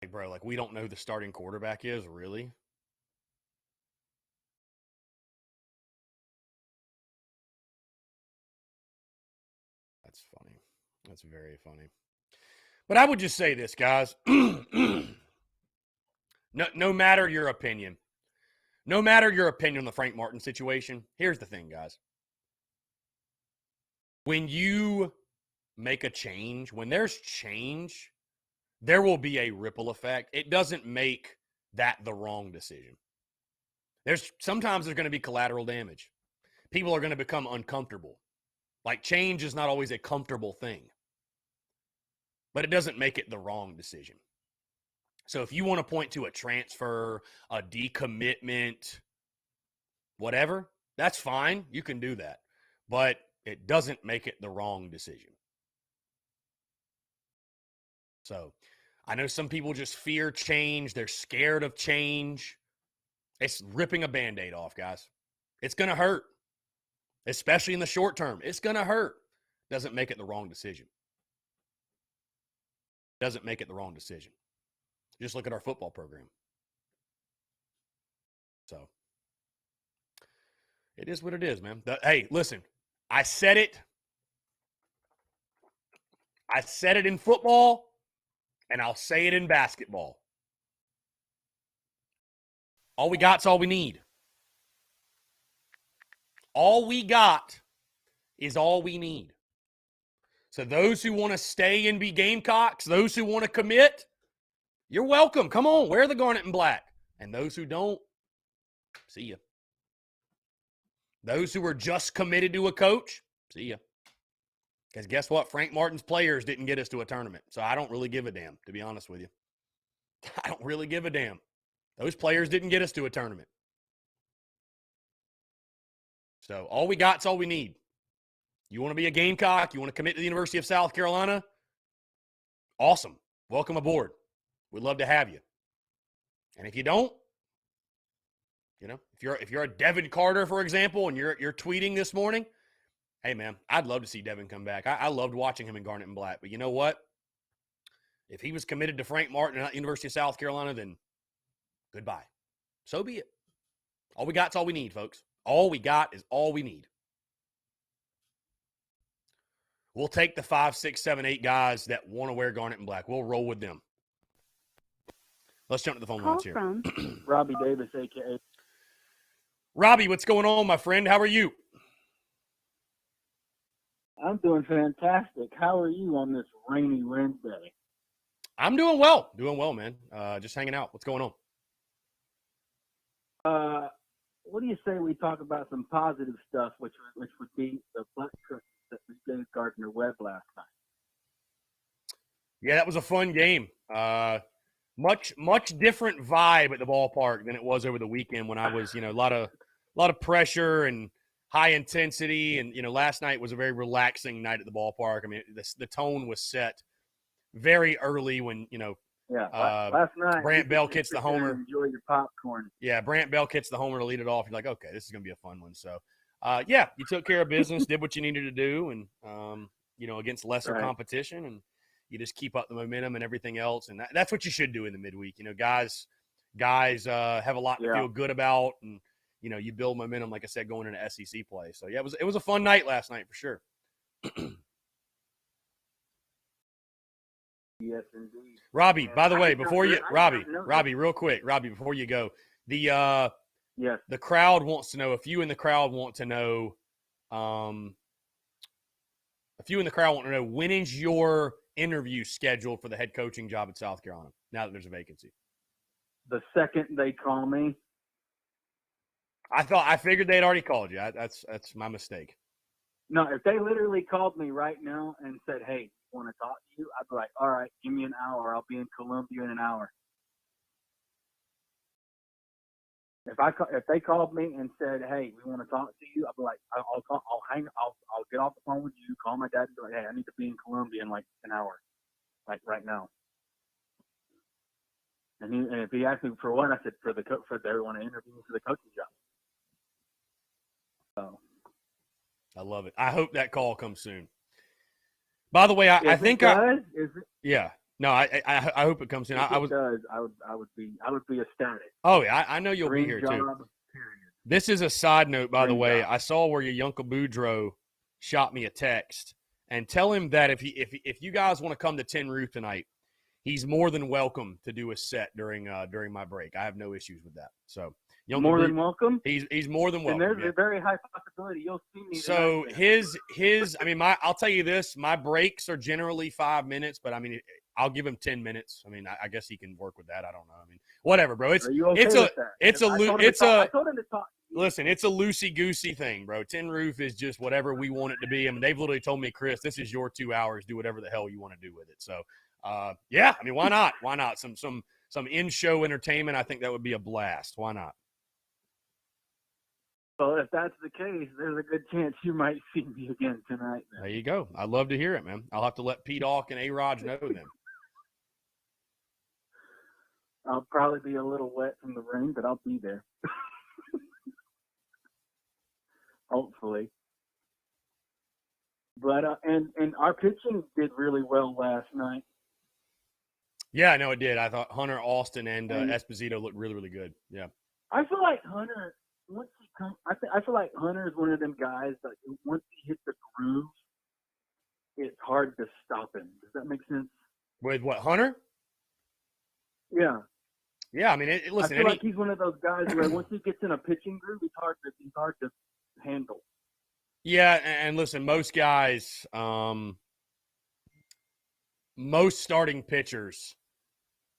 Like, bro, like we don't know who the starting quarterback is, really? That's funny. That's very funny. But I would just say this, guys. No matter your opinion, on the Frank Martin situation, here's the thing, guys. When you make a change, when there's change, there will be a ripple effect. It doesn't make that the wrong decision. Sometimes there's going to be collateral damage. People are going to become uncomfortable. Like, change is not always a comfortable thing. But it doesn't make it the wrong decision. So if you want to point to a transfer, a decommitment, whatever, that's fine. You can do that. But it doesn't make it the wrong decision. So I know some people just fear change. They're scared of change. It's ripping a Band-Aid off, guys. It's going to hurt, especially in the short term. It's going to hurt. Doesn't make it the wrong decision. Doesn't make it the wrong decision. Just look at our football program. So it is what it is, man. Hey, listen, I said it. I said it in football, and I'll say it in basketball. All we got's all we need. All we got is all we need. So those who want to stay and be Gamecocks, those who want to commit, you're welcome. Come on, wear the garnet and black. And those who don't, see ya. Those who are just committed to a coach, see ya. Because guess what? Frank Martin's players didn't get us to a tournament. So I don't really give a damn, to be honest with you. I don't really give a damn. Those players didn't get us to a tournament. So all we got's all we need. You want to be a Gamecock? You want to commit to the University of South Carolina? Awesome. Welcome aboard. We'd love to have you. And if you don't, you know, if you're a Devin Carter, for example, and you're tweeting this morning, hey, man, I'd love to see Devin come back. I loved watching him in garnet and black. But you know what? If he was committed to Frank Martin at the University of South Carolina, then goodbye. So be it. All we got's all we need, folks. All we got is all we need. We'll take the 5, 6, 7, 8 guys that want to wear garnet and black. We'll roll with them. Let's jump to the phone lines here. From Robbie Davis, a.k.a. Robbie, what's going on, my friend? How are you? I'm doing fantastic. How are you on this rainy Wednesday? I'm doing well. Doing well, man. Just hanging out. What's going on? What do you say we talk about some positive stuff, which would be the butt cushions that we gave Gardner Webb last night? Yeah, that was a fun game. Much different vibe at the ballpark than it was over the weekend when I was, a lot of pressure and high intensity. And, last night was a very relaxing night at the ballpark. I mean, the tone was set very early when, last night Brant Bell gets the homer. Enjoy your popcorn. Yeah, Brant Bell gets the homer to lead it off. You're like, okay, this is going to be a fun one. So, you took care of business, did what you needed to do, and, against lesser competition, and you just keep up the momentum and everything else. And that's what you should do in the midweek. Guys have a lot to feel good about, and, you build momentum, like I said, going into SEC play. So, yeah, it was a fun night last night for sure. Yes, indeed. Robbie, And by the I way, did not before you, re- I did Robbie, not know Robbie, real quick, Robbie, before you go, Yes. the crowd wants to know. A few in the crowd want to know. A few in the crowd want to know, when is your interview scheduled for the head coaching job at South Carolina? Now that there's a vacancy, The second they call me. I figured they'd already called you. That's my mistake. No, if they literally called me right now and said, "Hey, want to talk to you?" I'd be like, "All right, give me an hour. I'll be in Columbia in an hour." If they called me and said, "Hey, we want to talk to you," I'll be like, "I'll get off the phone with you, call my dad, and be like, hey, I need to be in Columbia in like an hour, like right now." And if he asked me for what, I said for they want to interview me for the coaching job. So I love it. I hope that call comes soon. By the way, I think yeah. No, I hope it comes soon. I would be ecstatic. Oh yeah, I know you'll be here job, too. Period. This is a side note, by the way. job. I saw where your Uncle Boudreaux shot me a text, and tell him that if you guys want to come to Tin Roof tonight, he's more than welcome to do a set during my break. I have no issues with that. So More than welcome. He's more than welcome. And there's a very high possibility you'll see me. So his I mean, I'll tell you this, my breaks are generally 5 minutes, but I mean, I'll give him 10 minutes. I mean, I guess he can work with that. I don't know. I mean, whatever, bro. It's a loosey goosey thing, bro. Tin Roof is just whatever we want it to be. I mean, they've literally told me, Chris, this is your 2 hours. Do whatever the hell you want to do with it. So, yeah, I mean, why not? Why not? Some in-show entertainment. I think that would be a blast. Why not? Well, if that's the case, there's a good chance you might see me again tonight. There you go. I'd love to hear it, man. I'll have to let Pete Hawk and A-Raj know then. I'll probably be a little wet from the rain, but I'll be there. Hopefully. But and our pitching did really well last night. Yeah, no, it did. I thought Hunter, Austin, and Esposito looked really, really good. Yeah. I feel like Hunter, once he comes, I feel like Hunter is one of them guys that once he hits the groove, it's hard to stop him. Does that make sense? With what, Hunter? Yeah. Yeah, I mean, listen. I feel like he's one of those guys where once he gets in a pitching groove, he's hard to handle. Yeah, and listen, most guys, most starting pitchers,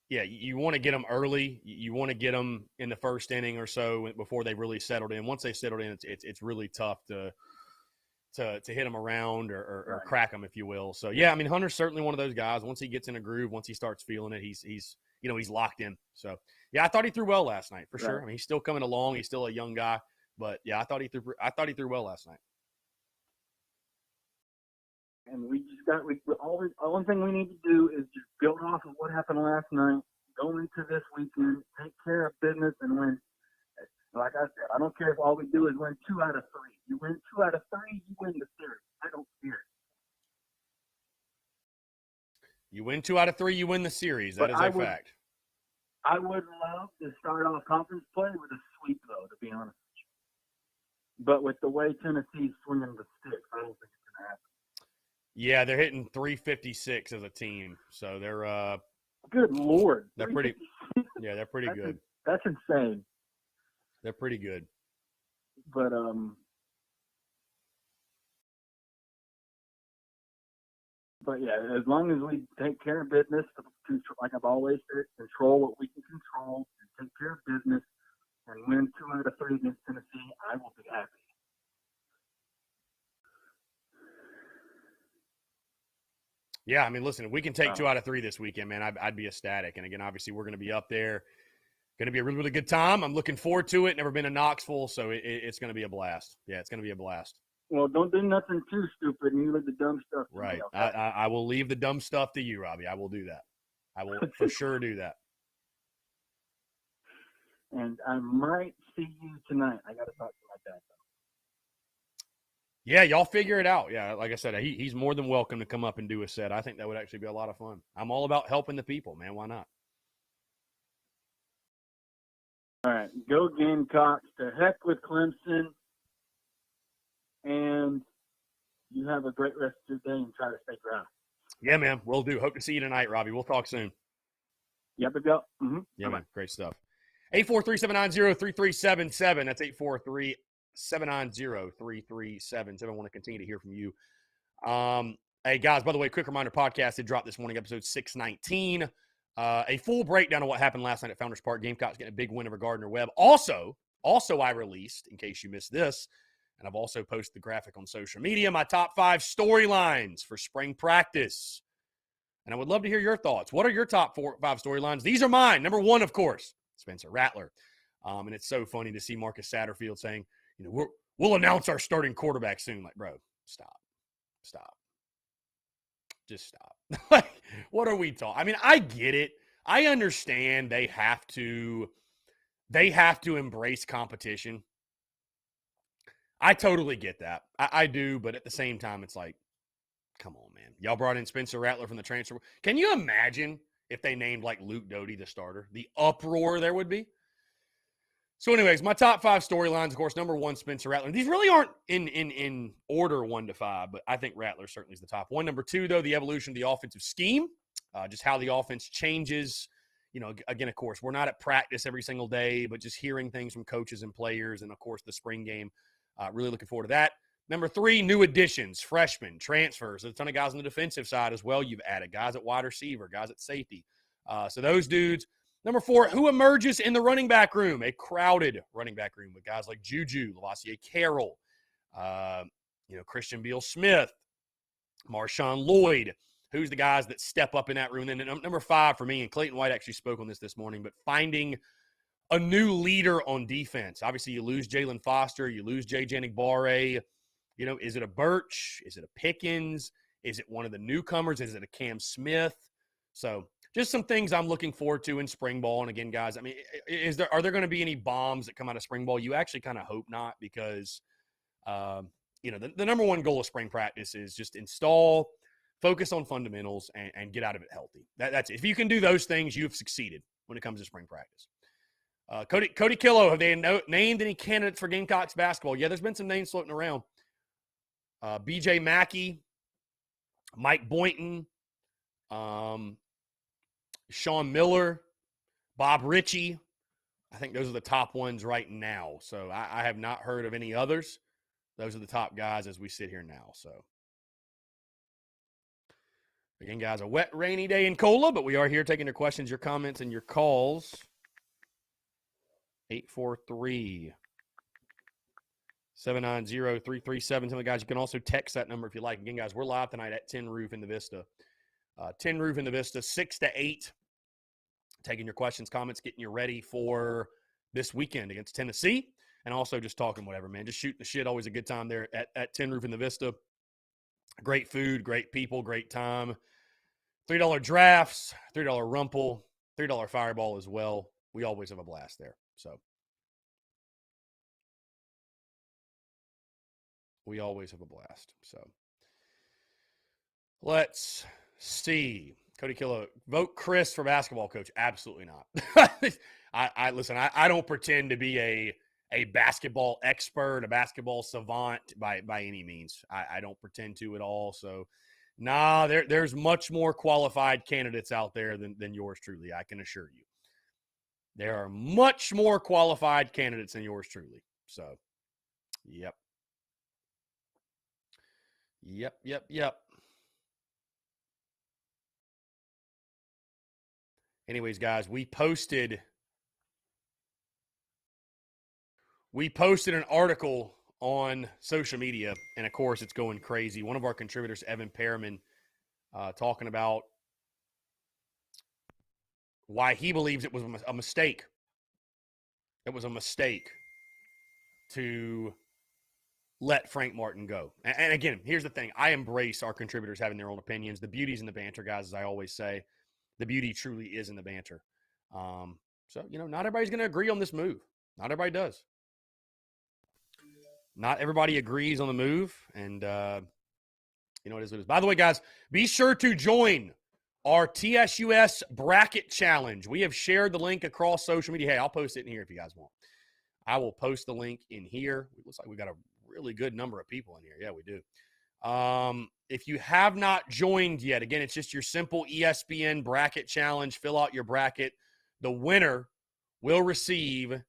yeah, you want to get them early. You want to get them in the first inning or so before they really settled in. Once they settled in, it's really tough to hit them around or Right. crack them, if you will. So yeah, I mean, Hunter's certainly one of those guys. Once he gets in a groove, once he starts feeling it, he's locked in. So yeah, I thought he threw well last night for sure. I mean, he's still coming along. He's still a young guy, but yeah, I thought he threw well last night. And one thing we need to do is just build off of what happened last night, go into this weekend, take care of business, and win. Like I said, I don't care if all we do is win 2 out of 3. You win 2 out of 3, you win the series. I don't care. You win 2 out of 3, you win the series. That is a fact. I would love to start off conference play with a sweep, though, to be honest with you. But with the way Tennessee's swinging the sticks, I don't think it's going to happen. Yeah, they're hitting 356 as a team, so they're good Lord, they're pretty. Yeah, they're pretty good. That's insane. They're pretty good. But yeah, as long as we take care of business, like I've always said, control what we can control, and take care of business, and win 2 out of 3 against Tennessee, I will be happy. Yeah, I mean, listen, if we can take 2 out of 3 this weekend, man, I'd be ecstatic. And again, obviously, we're going to be up there. Going to be a really, really good time. I'm looking forward to it. Never been to Knoxville, so it's going to be a blast. Yeah, it's going to be a blast. Well, don't do nothing too stupid, and you leave the dumb stuff to right. me, okay? I will leave the dumb stuff to you, Robbie. I will do that. I will for sure do that. And I might see you tonight. I got to talk to my dad, though. Yeah, y'all figure it out. Yeah, like I said, he's more than welcome to come up and do a set. I think that would actually be a lot of fun. I'm all about helping the people, man. Why not? All right, go Gamecocks. To heck with Clemson. And you have a great rest of your day and try to stay dry. Yeah, man. Will do. Hope to see you tonight, Robbie. We'll talk soon. Yep. Mm-hmm. Yeah, man. Great stuff. 843-790-3377. That's 843-790-3377. I want to continue to hear from you. Hey, guys, by the way, quick reminder, podcast did drop this morning, episode 619. A full breakdown of what happened last night at Founders Park. Gamecocks getting a big win over Gardner-Webb. Also, I released, in case you missed this, and I've also posted the graphic on social media, my top 5 storylines for spring practice. And I would love to hear your thoughts. What are your top 5 storylines? These are mine. Number 1, of course, Spencer Rattler. And it's so funny to see Marcus Satterfield saying, we'll announce our starting quarterback soon. Like, bro, stop. Just stop. Like, what are we talking? I mean, I get it. I understand they have to embrace competition. I totally get that. I do, but at the same time, it's like, come on, man. Y'all brought in Spencer Rattler from the transfer. Can you imagine if they named like Luke Doty the starter? The uproar there would be. So anyways, my top 5 storylines, of course, number 1, Spencer Rattler. These really aren't in order 1 to 5, but I think Rattler certainly is the top 1. Number 2, though, the evolution of the offensive scheme, just how the offense changes. Again, of course, we're not at practice every single day, but just hearing things from coaches and players, and, of course, the spring game. Really looking forward to that. Number 3, new additions, freshmen, transfers. There's a ton of guys on the defensive side as well. You've added guys at wide receiver, guys at safety. So those dudes. Number 4, who emerges in the running back room? A crowded running back room with guys like Juju, Lavassier Carroll, Christian Beal-Smith, Marshawn Lloyd. Who's the guys that step up in that room? And then number 5 for me, and Clayton White actually spoke on this morning, but finding a new leader on defense. Obviously, you lose Jalen Foster. You lose J.J. Nigbare. Is it a Birch? Is it a Pickens? Is it one of the newcomers? Is it a Cam Smith? So just some things I'm looking forward to in spring ball. And again, guys, I mean, are there going to be any bombs that come out of spring ball? You actually kind of hope not, because, the number 1 goal of spring practice is just focus on fundamentals and get out of it healthy. That's it. If you can do those things, you've succeeded when it comes to spring practice. Cody Killow, have they named any candidates for Gamecocks basketball? Yeah, there's been some names floating around. B.J. Mackey, Mike Boynton, Sean Miller, Bob Ritchie. I think those are the top ones right now. So I have not heard of any others. Those are the top guys as we sit here now. So again, guys, a wet, rainy day in Cola, but we are here taking your questions, your comments, and your calls. 843-790-3377. Some of the guys, you can also text that number if you like. Again, guys, we're live tonight at 10 Roof in the Vista. 10 Roof in the Vista, 6 to 8. Taking your questions, comments, getting you ready for this weekend against Tennessee. And also just talking whatever, man. Just shooting the shit. Always a good time there at 10 Roof in the Vista. Great food, great people, great time. $3 drafts, $3 Rumple, $3 Fireball as well. We always have a blast there. So we always have a blast. So let's see. Cody Killow, vote Chris for basketball coach. Absolutely not. Listen, I don't pretend to be a basketball expert, a basketball savant by any means. I don't pretend to at all. So there's much more qualified candidates out there than yours truly, I can assure you. There are much more qualified candidates than yours truly. So, yep. Anyways, guys, we posted an article on social media, and of course, it's going crazy. One of our contributors, Evan Perriman, talking about why he believes it was a mistake. It was a mistake to let Frank Martin go. And again, here's the thing. I embrace our contributors having their own opinions. The beauty's in the banter, guys, as I always say. The beauty truly is in the banter. So, not everybody's going to agree on this move. Not everybody does. Not everybody agrees on the move. And, it is what it is. By the way, guys, be sure to join our TSUS Bracket Challenge. We have shared the link across social media. Hey, I'll post it in here if you guys want. I will post the link in here. It looks like we got a really good number of people in here. Yeah, we do. if you have not joined yet, again, it's just your simple ESPN bracket challenge. Fill out your bracket. The winner will receive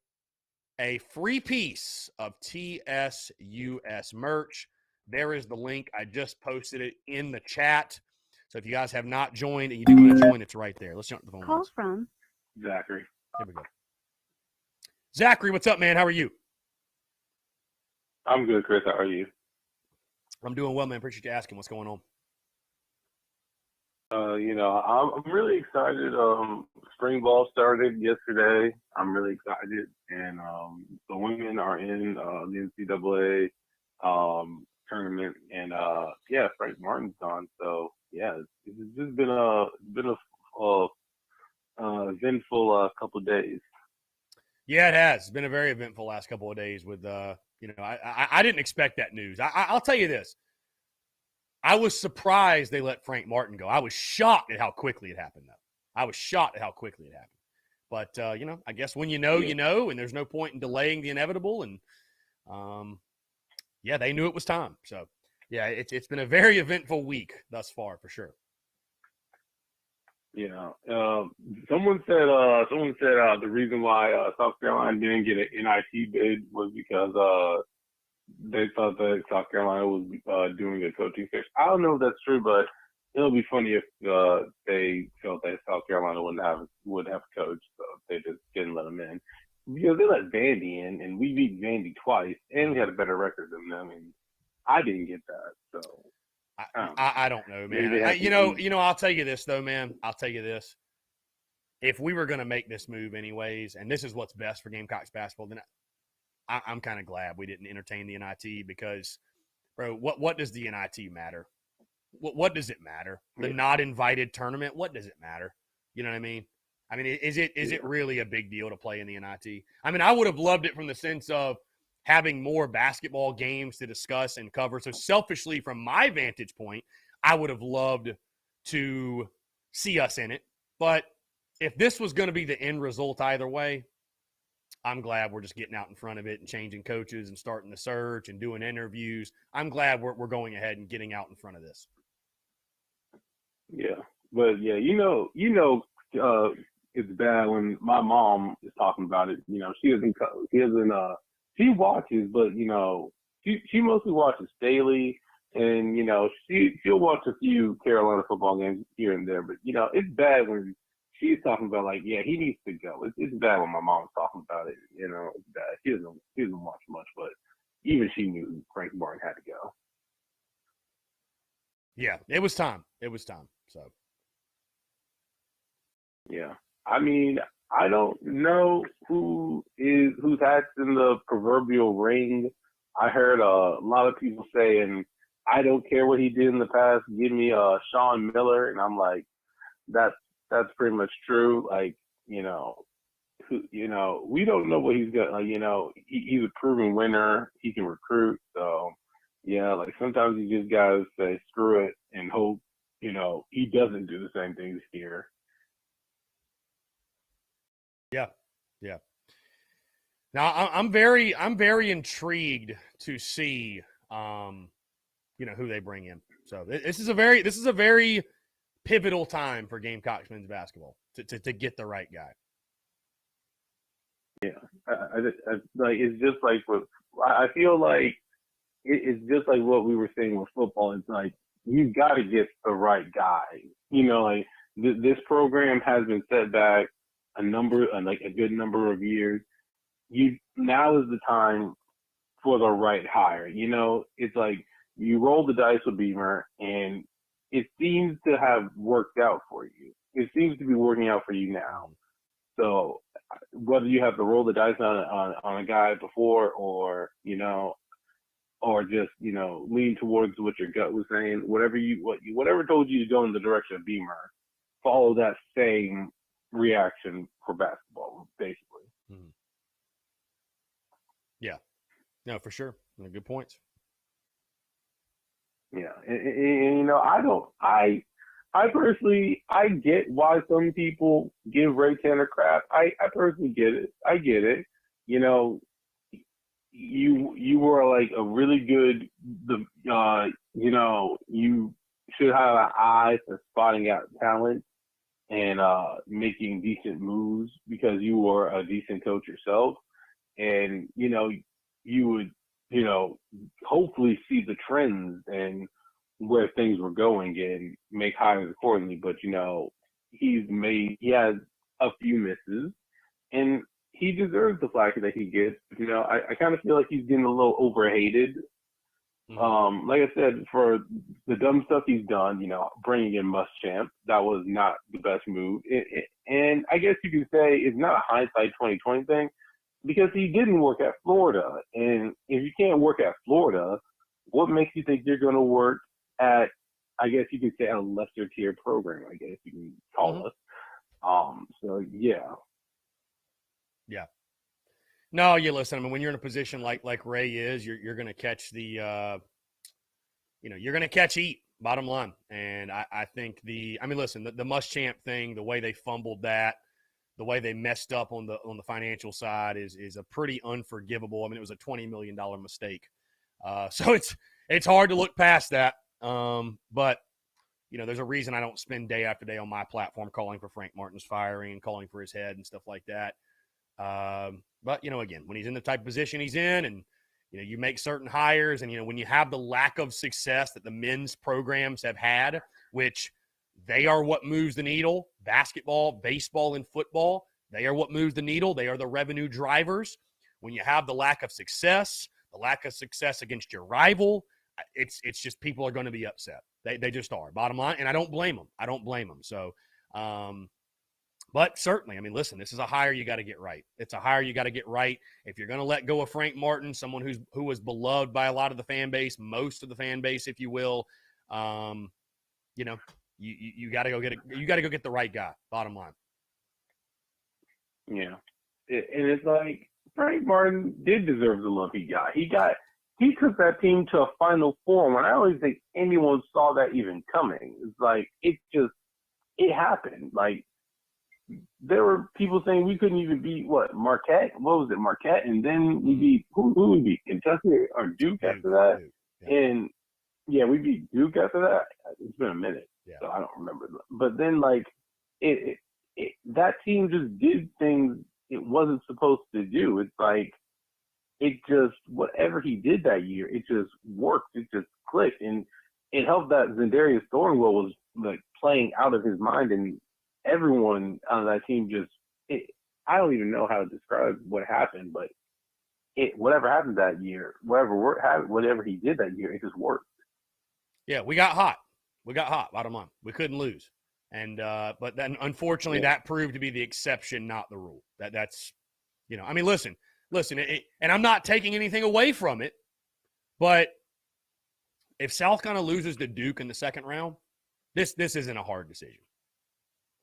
a free piece of TSUS merch. There is the link. I just posted it in the chat. So if you guys have not joined and you do want to join, it's right there. Let's jump to the phone. Call from Zachary. Here we go. Zachary, what's up, man? How are you? I'm good, Chris. How are you? I'm doing well, man. Appreciate you asking. What's going on? I'm really excited. Spring ball started yesterday. I'm really excited, and the women are in the NCAA tournament, and Frank Martin's on. So it's just been a eventful couple of days. Yeah, it has. It's been a very eventful last couple of days with I didn't expect that news. I'll tell you this. I was surprised they let Frank Martin go. I was shocked at how quickly it happened, though. But, I guess when you know, and there's no point in delaying the inevitable. And, they knew it was time. So, it's been a very eventful week thus far, for sure. Someone said the reason why South Carolina didn't get an NIT bid was because they thought that South Carolina was doing a coaching search. I don't know if that's true, but it'll be funny if they felt that South Carolina would have a coach, so they just didn't let them in. Because they let Vandy in, and we beat Vandy twice, and we had a better record than them, and I didn't get that. So I don't know, man. I'll tell you this, though, man. I'll tell you this. If we were going to make this move anyways, and this is what's best for Gamecocks basketball, then I'm kind of glad we didn't entertain the NIT because, bro, what does the NIT matter? What does it matter? The not invited tournament, what does it matter? You know what I mean? I mean, is it really a big deal to play in the NIT? I mean, I would have loved it from the sense of having more basketball games to discuss and cover. So selfishly, from my vantage point, I would have loved to see us in it. But if this was going to be the end result either way, I'm glad we're just getting out in front of it and changing coaches and starting the search and doing interviews. I'm glad we're going ahead and getting out in front of this. Yeah, but it's bad when my mom is talking about it. She watches, but she mostly watches daily, and she'll watch a few Carolina football games here and there. But it's bad when she's talking about he needs to go. It's bad when my mom's talking about it. It's bad. She doesn't watch much, but even she knew Frank Martin had to go. Yeah, it was time. So. Yeah, I mean, I don't know who's hat's in the proverbial ring. I heard a lot of people saying, "I don't care what he did in the past. Give me Sean Miller," and I'm like, that's pretty much true. We don't know what he's got. He's a proven winner. He can recruit. So sometimes you just gotta say screw it and hope he doesn't do the same things here. Yeah. Now I'm very intrigued to see who they bring in. So this is a very pivotal time for Gamecocks men's basketball to get the right guy. Yeah, it's just like I feel like it's just like what we were saying with football. It's like you've got to get the right guy. This program has been set back a good number of years. Now is the time for the right hire. It's like you roll the dice with Beamer, and it seems to have worked out for you. It seems to be working out for you now. So whether you have to roll the dice on a guy before, or just lean towards what your gut was saying, whatever told you to go in the direction of Beamer, follow that same reaction for basketball, basically. Mm-hmm. Yeah, no, for sure. Good points. Yeah, and I personally, I get why some people give Ray Tanner crap. I personally get it. I get it. you were like a really good, you should have an eye for spotting out talent and making decent moves because you were a decent coach yourself. And, you would, hopefully see the trends and where things were going and make hires accordingly. But, he has a few misses and he deserves the flack that he gets. I kind of feel like he's getting a little overhated. Like I said, for the dumb stuff he's done, bringing in Muschamp, that was not the best move. And I guess you could say it's not a hindsight 2020 thing because he didn't work at Florida. And if you can't work at Florida, what makes you think you're going to work at, I guess you could say, a lesser tier program, I guess you can call us. So, yeah. Yeah. No, you listen. I mean, when you're in a position like Ray is, you're going to catch the, you're going to catch heat. Bottom line, and I think listen, the Muschamp thing, the way they fumbled that, the way they messed up on the financial side is a pretty unforgivable. I mean, it was a $20 million mistake, so it's hard to look past that. But there's a reason I don't spend day after day on my platform calling for Frank Martin's firing and calling for his head and stuff like that. But, again, when he's in the type of position he's in and, you make certain hires and, when you have the lack of success that the men's programs have had, which they are what moves the needle, basketball, baseball, and football, they are what moves the needle. They are the revenue drivers. When you have the lack of success against your rival, it's just people are going to be upset. They just are, bottom line. And I don't blame them. So, but certainly, listen, this is a hire you got to get right. It's a hire you got to get right. If you're going to let go of Frank Martin, someone who was beloved by a lot of the fan base, most of the fan base, if you will, you got to go get the right guy. Bottom line. Yeah, and it's like Frank Martin did deserve the love he got. He took that team to a Final Four, and I don't even think anyone saw that even coming. It's like it happened. Like. There were people saying we couldn't even beat Marquette? What was it, Marquette? And then we beat who we beat? Kentucky or Duke after that? Yeah. And yeah, we beat Duke after that. It's been a minute, so I don't remember. But then that team just did things it wasn't supposed to do. It's like it just whatever he did that year, it just worked. It just clicked, and it helped that Zendarius Thornwell was like playing out of his mind and. Everyone on that team I don't even know how to describe what happened, but whatever happened that year, whatever he did that year, it just worked. Yeah, we got hot. Bottom line. We couldn't lose. And but then unfortunately that proved to be the exception, not the rule. That's listen, and I'm not taking anything away from it, but if South Carolina loses to Duke in the second round, this isn't a hard decision.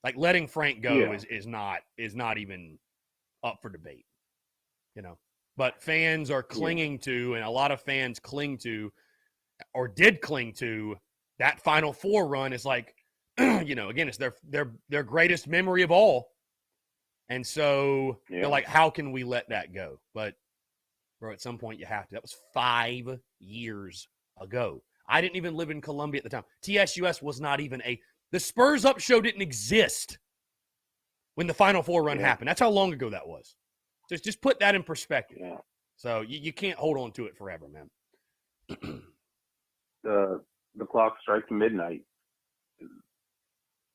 Like letting Frank go is not even up for debate, But fans are clinging to, and a lot of fans cling to, or did cling to, that Final Four run is like, again, it's their greatest memory of all, and so they're like, how can we let that go? But bro, at some point you have to. That was 5 years ago. I didn't even live in Columbia at the time. TSUS was not even the Spurs Up show didn't exist when the Final Four run happened. That's how long ago that was. Just put that in perspective. Yeah. So you can't hold on to it forever, man. The clock strikes midnight.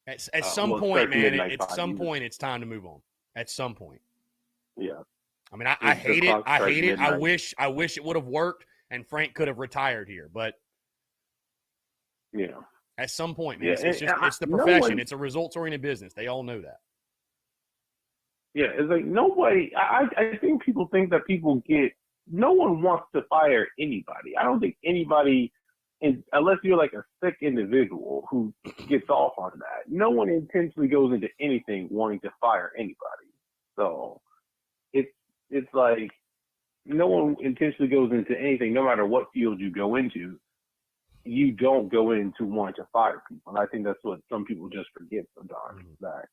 At some point, man, at some point, it's time to move on. At some point. Yeah. I hate it. I hate it. I wish it would have worked and Frank could have retired here. But at some point, man, it's the profession. It's a results-oriented business. They all know that. Yeah, it's like nobody. I think people think that no one wants to fire anybody. I don't think anybody, unless you're like a sick individual who gets off on that. No one intentionally goes into anything wanting to fire anybody. So it's like no one intentionally goes into anything, no matter what field you go into. You don't go into wanting to fire people. And I think that's what some people just forget sometimes, that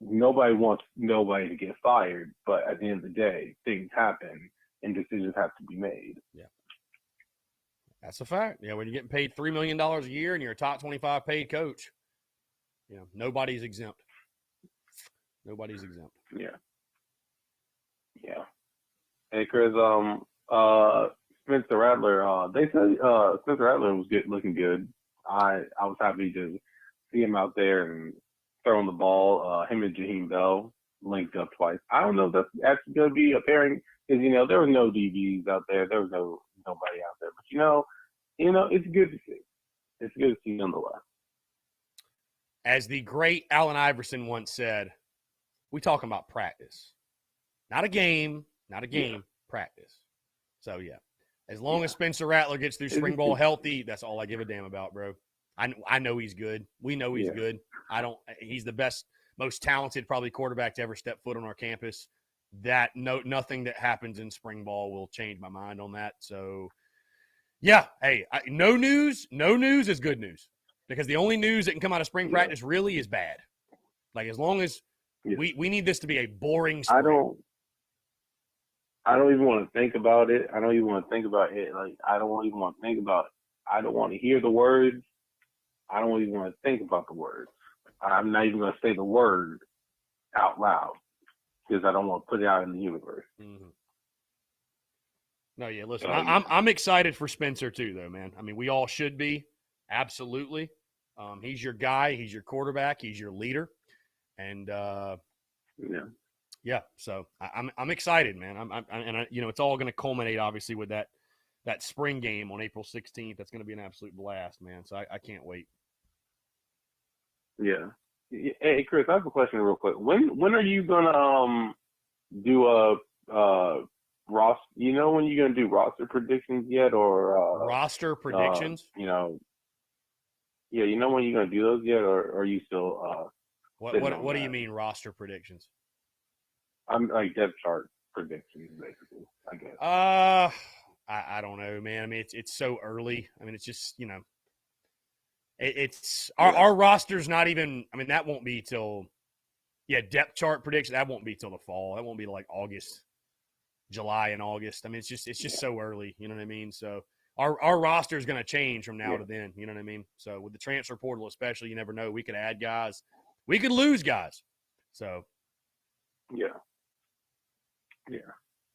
nobody wants nobody to get fired, but at the end of the day, things happen and decisions have to be made. Yeah. That's a fact. Yeah, when you're getting paid $3 million a year and you're a top 25 paid coach, nobody's exempt. Nobody's exempt. Yeah. Yeah. Hey, Chris, Spencer Rattler, they said Spencer Rattler was looking good. I was happy to see him out there and throwing the ball. Him and Jaheim Bell linked up twice. I don't know if that's actually going to be a pairing because, there was no DBs out there. There was nobody out there. But, it's good to see. It's good to see nonetheless. As the great Allen Iverson once said, we talking about practice. Not a game, practice. So, yeah. As long as Spencer Rattler gets through spring ball healthy, that's all I give a damn about, bro. I know he's good. We know he's good. He's the best, most talented probably quarterback to ever step foot on our campus. Nothing that happens in spring ball will change my mind on that. So, yeah, hey, no news is good news because the only news that can come out of spring practice really is bad. Like, as long as we need this to be a boring spring. I don't even want to think about it. I don't even want to think about it. Like, I don't even want to think about it. I don't want to hear the words. I don't even want to think about the words. I'm not even going to say the word out loud because I don't want to put it out in the universe. Mm-hmm. No, yeah, listen, I'm excited for Spencer too, though, man. I mean, we all should be. Absolutely. He's your guy. He's your quarterback. He's your leader. And, yeah, so I'm excited, man. It's all going to culminate obviously with that spring game on April 16th. That's going to be an absolute blast, man. So I can't wait. Yeah. Hey, Chris, I have a question real quick. When are you gonna do a roster? When you're gonna do roster predictions yet, or roster predictions? Yeah. When you're gonna do those yet, or are you still? What do you mean roster predictions? I'm like depth chart predictions, basically, I guess. I don't know, man. I mean, it's so early. I mean, it's just, our roster's not even, I mean, that won't be till, depth chart prediction. That won't be till the fall. That won't be like August, July and August. I mean, it's just so early. You know what I mean? So our roster is going to change from now to then. You know what I mean? So with the transfer portal, especially, you never know. We could add guys. We could lose guys. So. Yeah.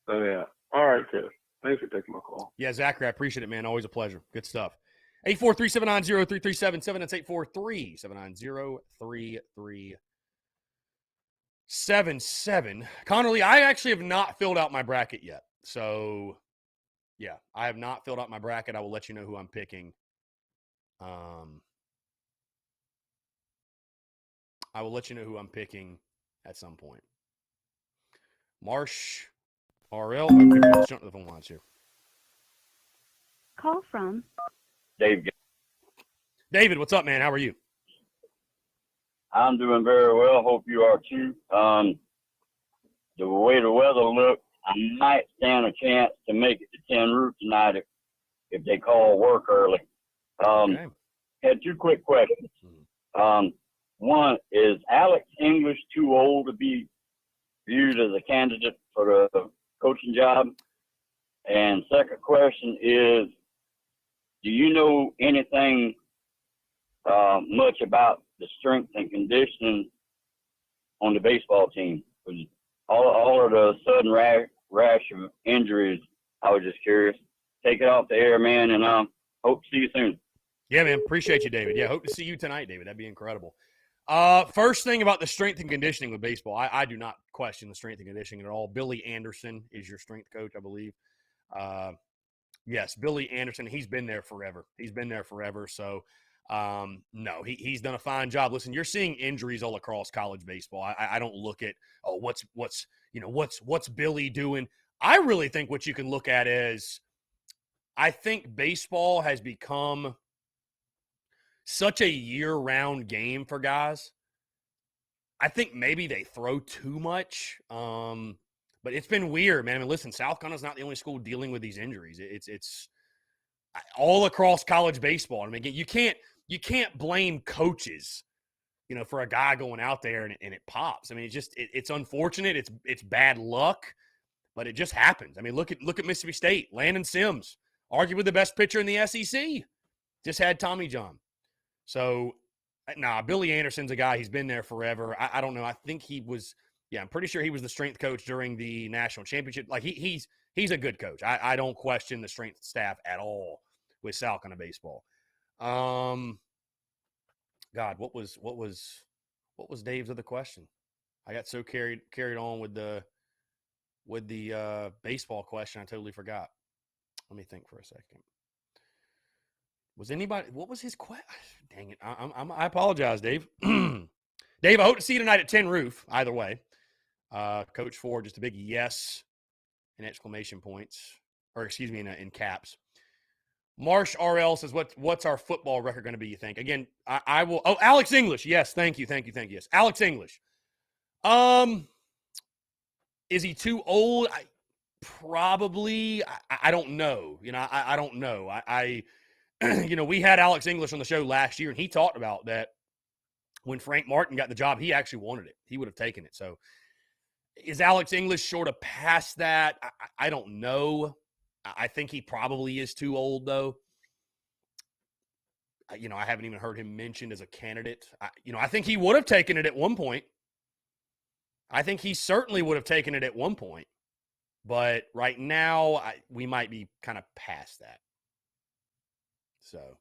So, yeah. All right, Chris. Thanks for taking my call. Yeah, Zachary, I appreciate it, man. Always a pleasure. Good stuff. 843-790-3377. That's 843-790-3377. Connerly, I actually have not filled out my bracket yet. So, yeah, I have not filled out my bracket. I will let you know who I'm picking. I will let you know who I'm picking at some point. Marsh, RL. Okay, let's jump to the phone lines here. Call from Dave. David, what's up, man? How are you? I'm doing very well. Hope you are too. The way the weather looks, I might stand a chance to make it to 10 Root tonight if they call work early. Okay. Had two quick questions. One, is Alex English too old to be viewed as a candidate for the coaching job? And second question is, do you know anything much about the strength and conditioning on the baseball team? All of the sudden rash of injuries, I was just curious. Take it off the air, man, and hope to see you soon. Yeah, man. Appreciate you, David. Yeah, hope to see you tonight, David. That'd be incredible. First thing about the strength and conditioning with baseball, I do not question the strength and conditioning at all. Billy Anderson is your strength coach, I believe. Yes, Billy Anderson. He's been there forever. So, no, he's done a fine job. Listen, you're seeing injuries all across college baseball. I don't look at, what's Billy doing? I really think what you can look at is, I think baseball has become such a year-round game for guys. I think maybe they throw too much, but it's been weird, man. I mean, listen, South Carolina's not the only school dealing with these injuries. It's all across college baseball. I mean, again, you can't blame coaches, for a guy going out there and it pops. I mean, it's unfortunate. It's bad luck. but it just happens. I mean, look at Mississippi State. Landon Sims, arguably the best pitcher in the SEC, just had Tommy John. So, Billy Anderson's a guy. He's been there forever. I don't know. I think he was. Yeah, I'm pretty sure he was the strength coach during the national championship. Like he's a good coach. I don't question the strength staff at all with Salcona baseball. God, what was Dave's other question? I got so carried on with the baseball question, I totally forgot. Let me think for a second. Was anybody? What was his question? Dang it! I apologize, Dave. Dave, I hope to see you tonight at 10 Roof. Either way, Coach Ford, just a big yes in exclamation points, or excuse me, in caps. Marsh RL says, "What's our football record going to be? You think?" Again, I will. Oh, Alex English. Yes, thank you. Yes, Alex English. Is he too old? Probably. I don't know. I don't know. We had Alex English on the show last year, and he talked about that when Frank Martin got the job, he actually wanted it. He would have taken it. So is Alex English sort of past that? I don't know. I think he probably is too old, though. I haven't even heard him mentioned as a candidate. I think he would have taken it at one point. I think he certainly would have taken it at one point. But right now, we might be kind of past that. So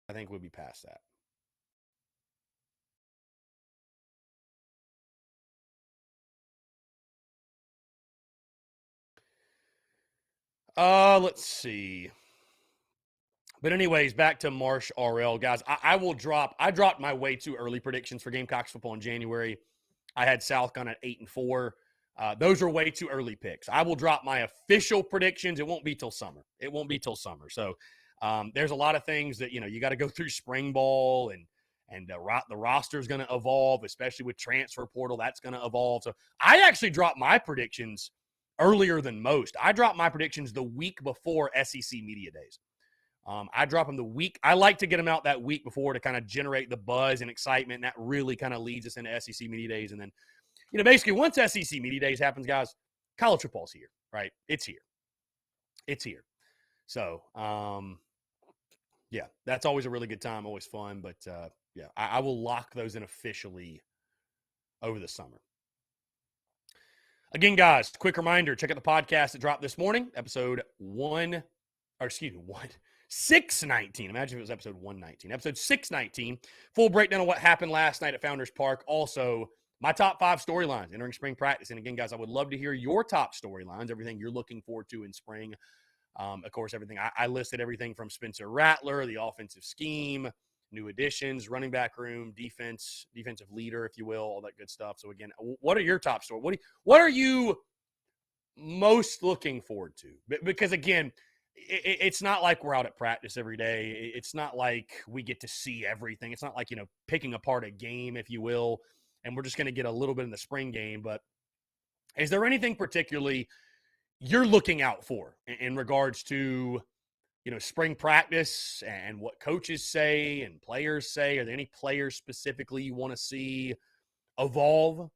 I think we'll be past that. Let's see. But anyways, back to Marsh RL, guys. I dropped my way too early predictions for Gamecocks football in January. I had Southcon at 8-4. Those are way too early picks. I will drop my official predictions. It won't be till summer. So there's a lot of things that, you got to go through spring ball and the roster is going to evolve, especially with transfer portal. That's going to evolve. So I actually dropped my predictions earlier than most. I dropped my predictions the week before SEC Media Days. I drop them the week. I like to get them out that week before to kind of generate the buzz and excitement. And that really kind of leads us into SEC Media Days. And then, basically once SEC Media Days happens, guys, college football's here, right? It's here. So, yeah, that's always a really good time, always fun. But, yeah, I will lock those in officially over the summer. Again, guys, quick reminder, check out the podcast that dropped this morning, episode 619. Imagine if it was episode 119. Episode 619. Full breakdown of what happened last night at Founders Park. Also, my top 5 storylines entering spring practice. And again, guys, I would love to hear your top storylines, everything you're looking forward to in spring. Of course, everything. I listed everything from Spencer Rattler, the offensive scheme, new additions, running back room, defensive leader, if you will, all that good stuff. So again, what are your top stories? What are you most looking forward to? Because again, it's not like we're out at practice every day. It's not like we get to see everything. It's not like, picking apart a game, if you will, and we're just going to get a little bit in the spring game. But is there anything particularly you're looking out for in regards to, spring practice and what coaches say and players say? Are there any players specifically you want to see evolve?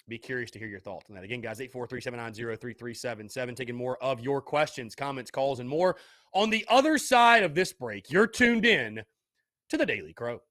Be curious to hear your thoughts on that. Again, guys, 843-790-3377. Taking more of your questions, comments, calls, and more. On the other side of this break, you're tuned in to the Daily Crow.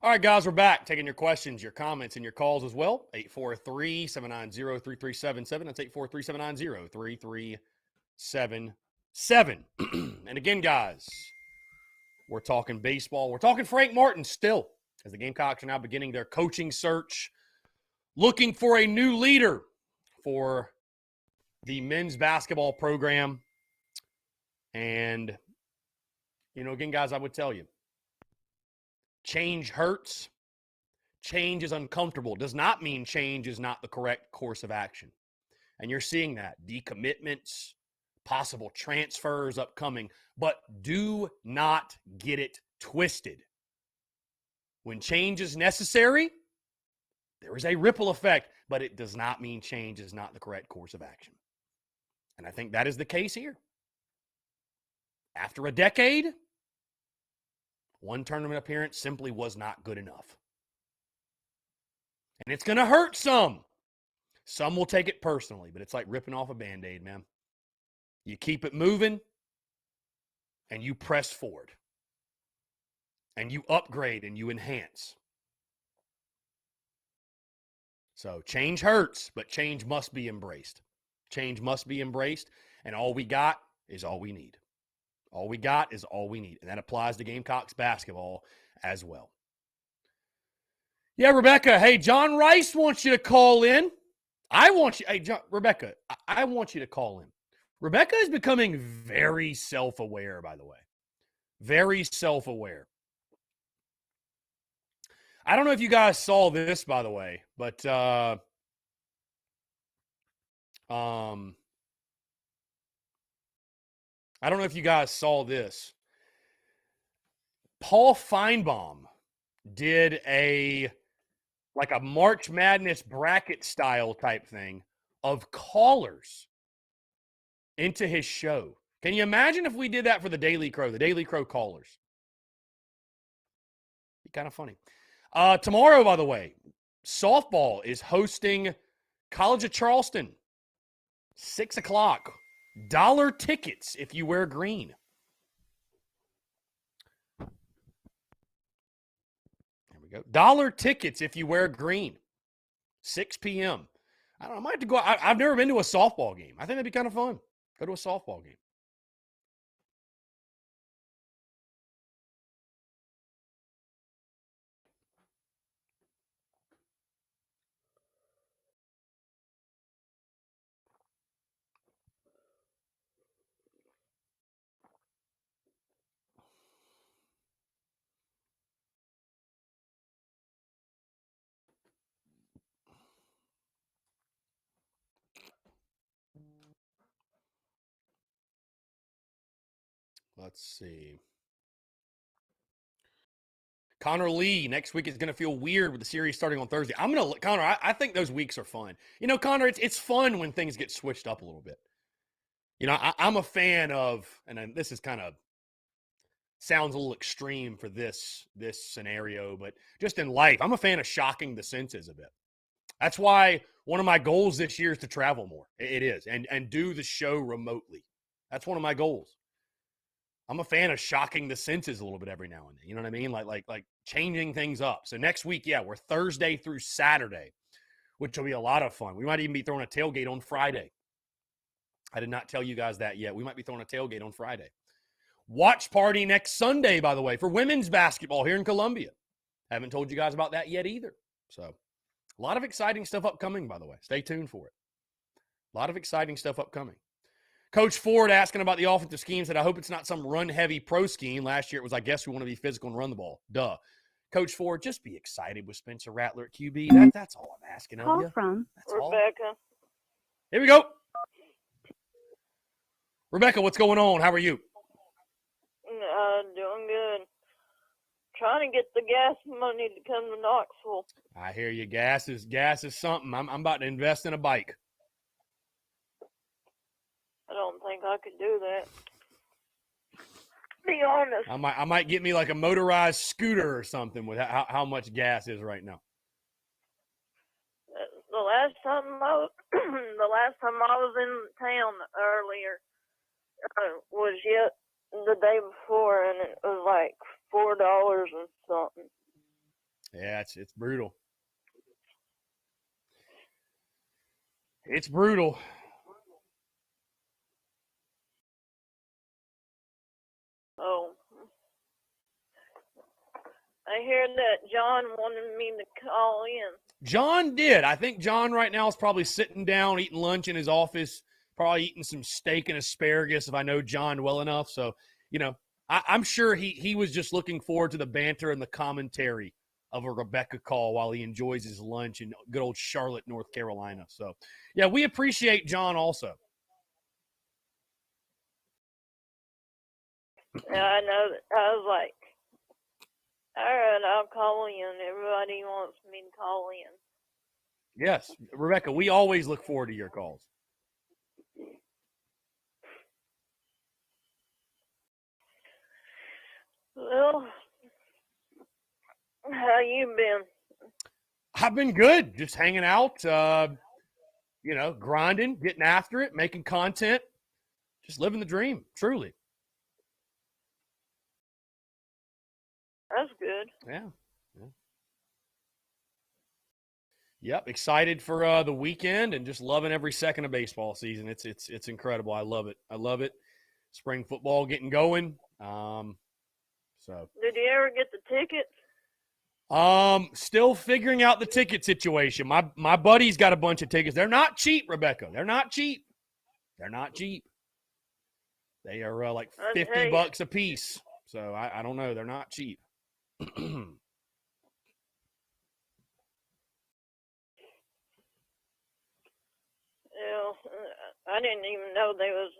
All right, guys, we're back. Taking your questions, your comments, and your calls as well. 843-790-3377. That's 843-790-3377. And again, guys, we're talking baseball. We're talking Frank Martin still, as the Gamecocks are now beginning their coaching search, looking for a new leader for the men's basketball program. And, again, guys, I would tell you, change hurts. Change is uncomfortable. Does not mean change is not the correct course of action. And you're seeing that. Decommitments, possible transfers upcoming. But do not get it twisted. When change is necessary, there is a ripple effect, but it does not mean change is not the correct course of action. And I think that is the case here. After a decade, one tournament appearance simply was not good enough. And it's going to hurt some. Some will take it personally, but it's like ripping off a Band-Aid, man. You keep it moving, and you press forward. And you upgrade and you enhance. So change hurts, but change must be embraced. Change must be embraced, and all we got is all we need. All we got is all we need, and that applies to Gamecocks basketball as well. Yeah, Rebecca, hey, John Rice wants you to call in. Rebecca, I want you to call in. Rebecca is becoming very self-aware, by the way. Very self-aware. I don't know if you guys saw this, by the way, but I don't know if you guys saw this. Paul Feinbaum did a March Madness bracket style type thing of callers into his show. Can you imagine if we did that for the Daily Crow callers? Be kind of funny. Tomorrow, by the way, softball is hosting College of Charleston. 6 o'clock. $1 tickets if you wear green. There we go. $1 tickets if you wear green. 6 p.m. I don't know. I might have to go. I've never been to a softball game. I think that'd be kind of fun. Go to a softball game. Let's see. Connor Lee, next week is going to feel weird with the series starting on Thursday. Connor, I think those weeks are fun. Connor, it's fun when things get switched up a little bit. I'm a fan of, and this is kind of sounds a little extreme for this scenario, but just in life, I'm a fan of shocking the senses a bit. That's why one of my goals this year is to travel more. It is, and do the show remotely. That's one of my goals. I'm a fan of shocking the senses a little bit every now and then. You know what I mean? Like changing things up. So next week, we're Thursday through Saturday, which will be a lot of fun. We might even be throwing a tailgate on Friday. I did not tell you guys that yet. We might be throwing a tailgate on Friday. Watch party next Sunday, by the way, for women's basketball here in Columbia. Haven't told you guys about that yet either. So a lot of exciting stuff upcoming, by the way. Stay tuned for it. A lot of exciting stuff upcoming. Coach Ford asking about the offensive scheme said, I hope it's not some run-heavy pro scheme. Last year it was, I guess we want to be physical and run the ball. Duh. Coach Ford, just be excited with Spencer Rattler at QB. That's all I'm asking of you. From That's Rebecca. all. Here we go. Rebecca, what's going on? How are you? Doing good. Trying to get the gas money to come to Knoxville. I hear you. Gas is something. I'm about to invest in a bike. I don't think I could do that. Be honest. I might get me like a motorized scooter or something with how much gas is right now. The last time I was in town earlier was the day before, and it was like $4 and something. Yeah, it's brutal. It's brutal. Oh. I hear that John wanted me to call in. John did. I think John right now is probably sitting down, eating lunch in his office, probably eating some steak and asparagus if I know John well enough. So, I'm sure he was just looking forward to the banter and the commentary of a Rebecca call while he enjoys his lunch in good old Charlotte, North Carolina. So, yeah, we appreciate John also. Yeah, I know. I was like, all right, I'll call in. Everybody wants me to call in. Yes, Rebecca, we always look forward to your calls. Well, how you been? I've been good, just hanging out, grinding, getting after it, making content, just living the dream, truly. That's good. Yeah. Yep, excited for the weekend and just loving every second of baseball season. It's incredible. I love it. Spring football getting going. So. Did you ever get the tickets? Still figuring out the ticket situation. My buddy's got a bunch of tickets. They're not cheap, Rebecca. They're not cheap. They are like $50 a piece. So I don't know. They're not cheap. Yeah, I didn't even know they was.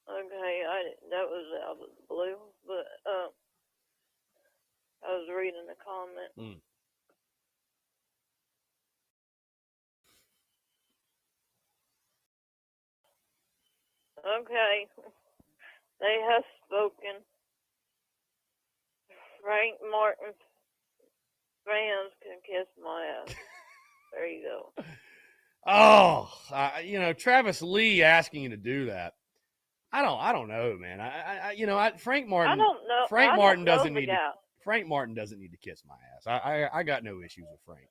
Okay, that was out of the blue, but I was reading the comment. Okay, they have spoken. Frank Martin fans can kiss my ass. There you go. Oh, Travis Lee asking you to do that. I don't know, man. Frank Martin. I don't know. Frank Martin doesn't need to. Frank Martin doesn't need to kiss my ass. I got no issues with Frank.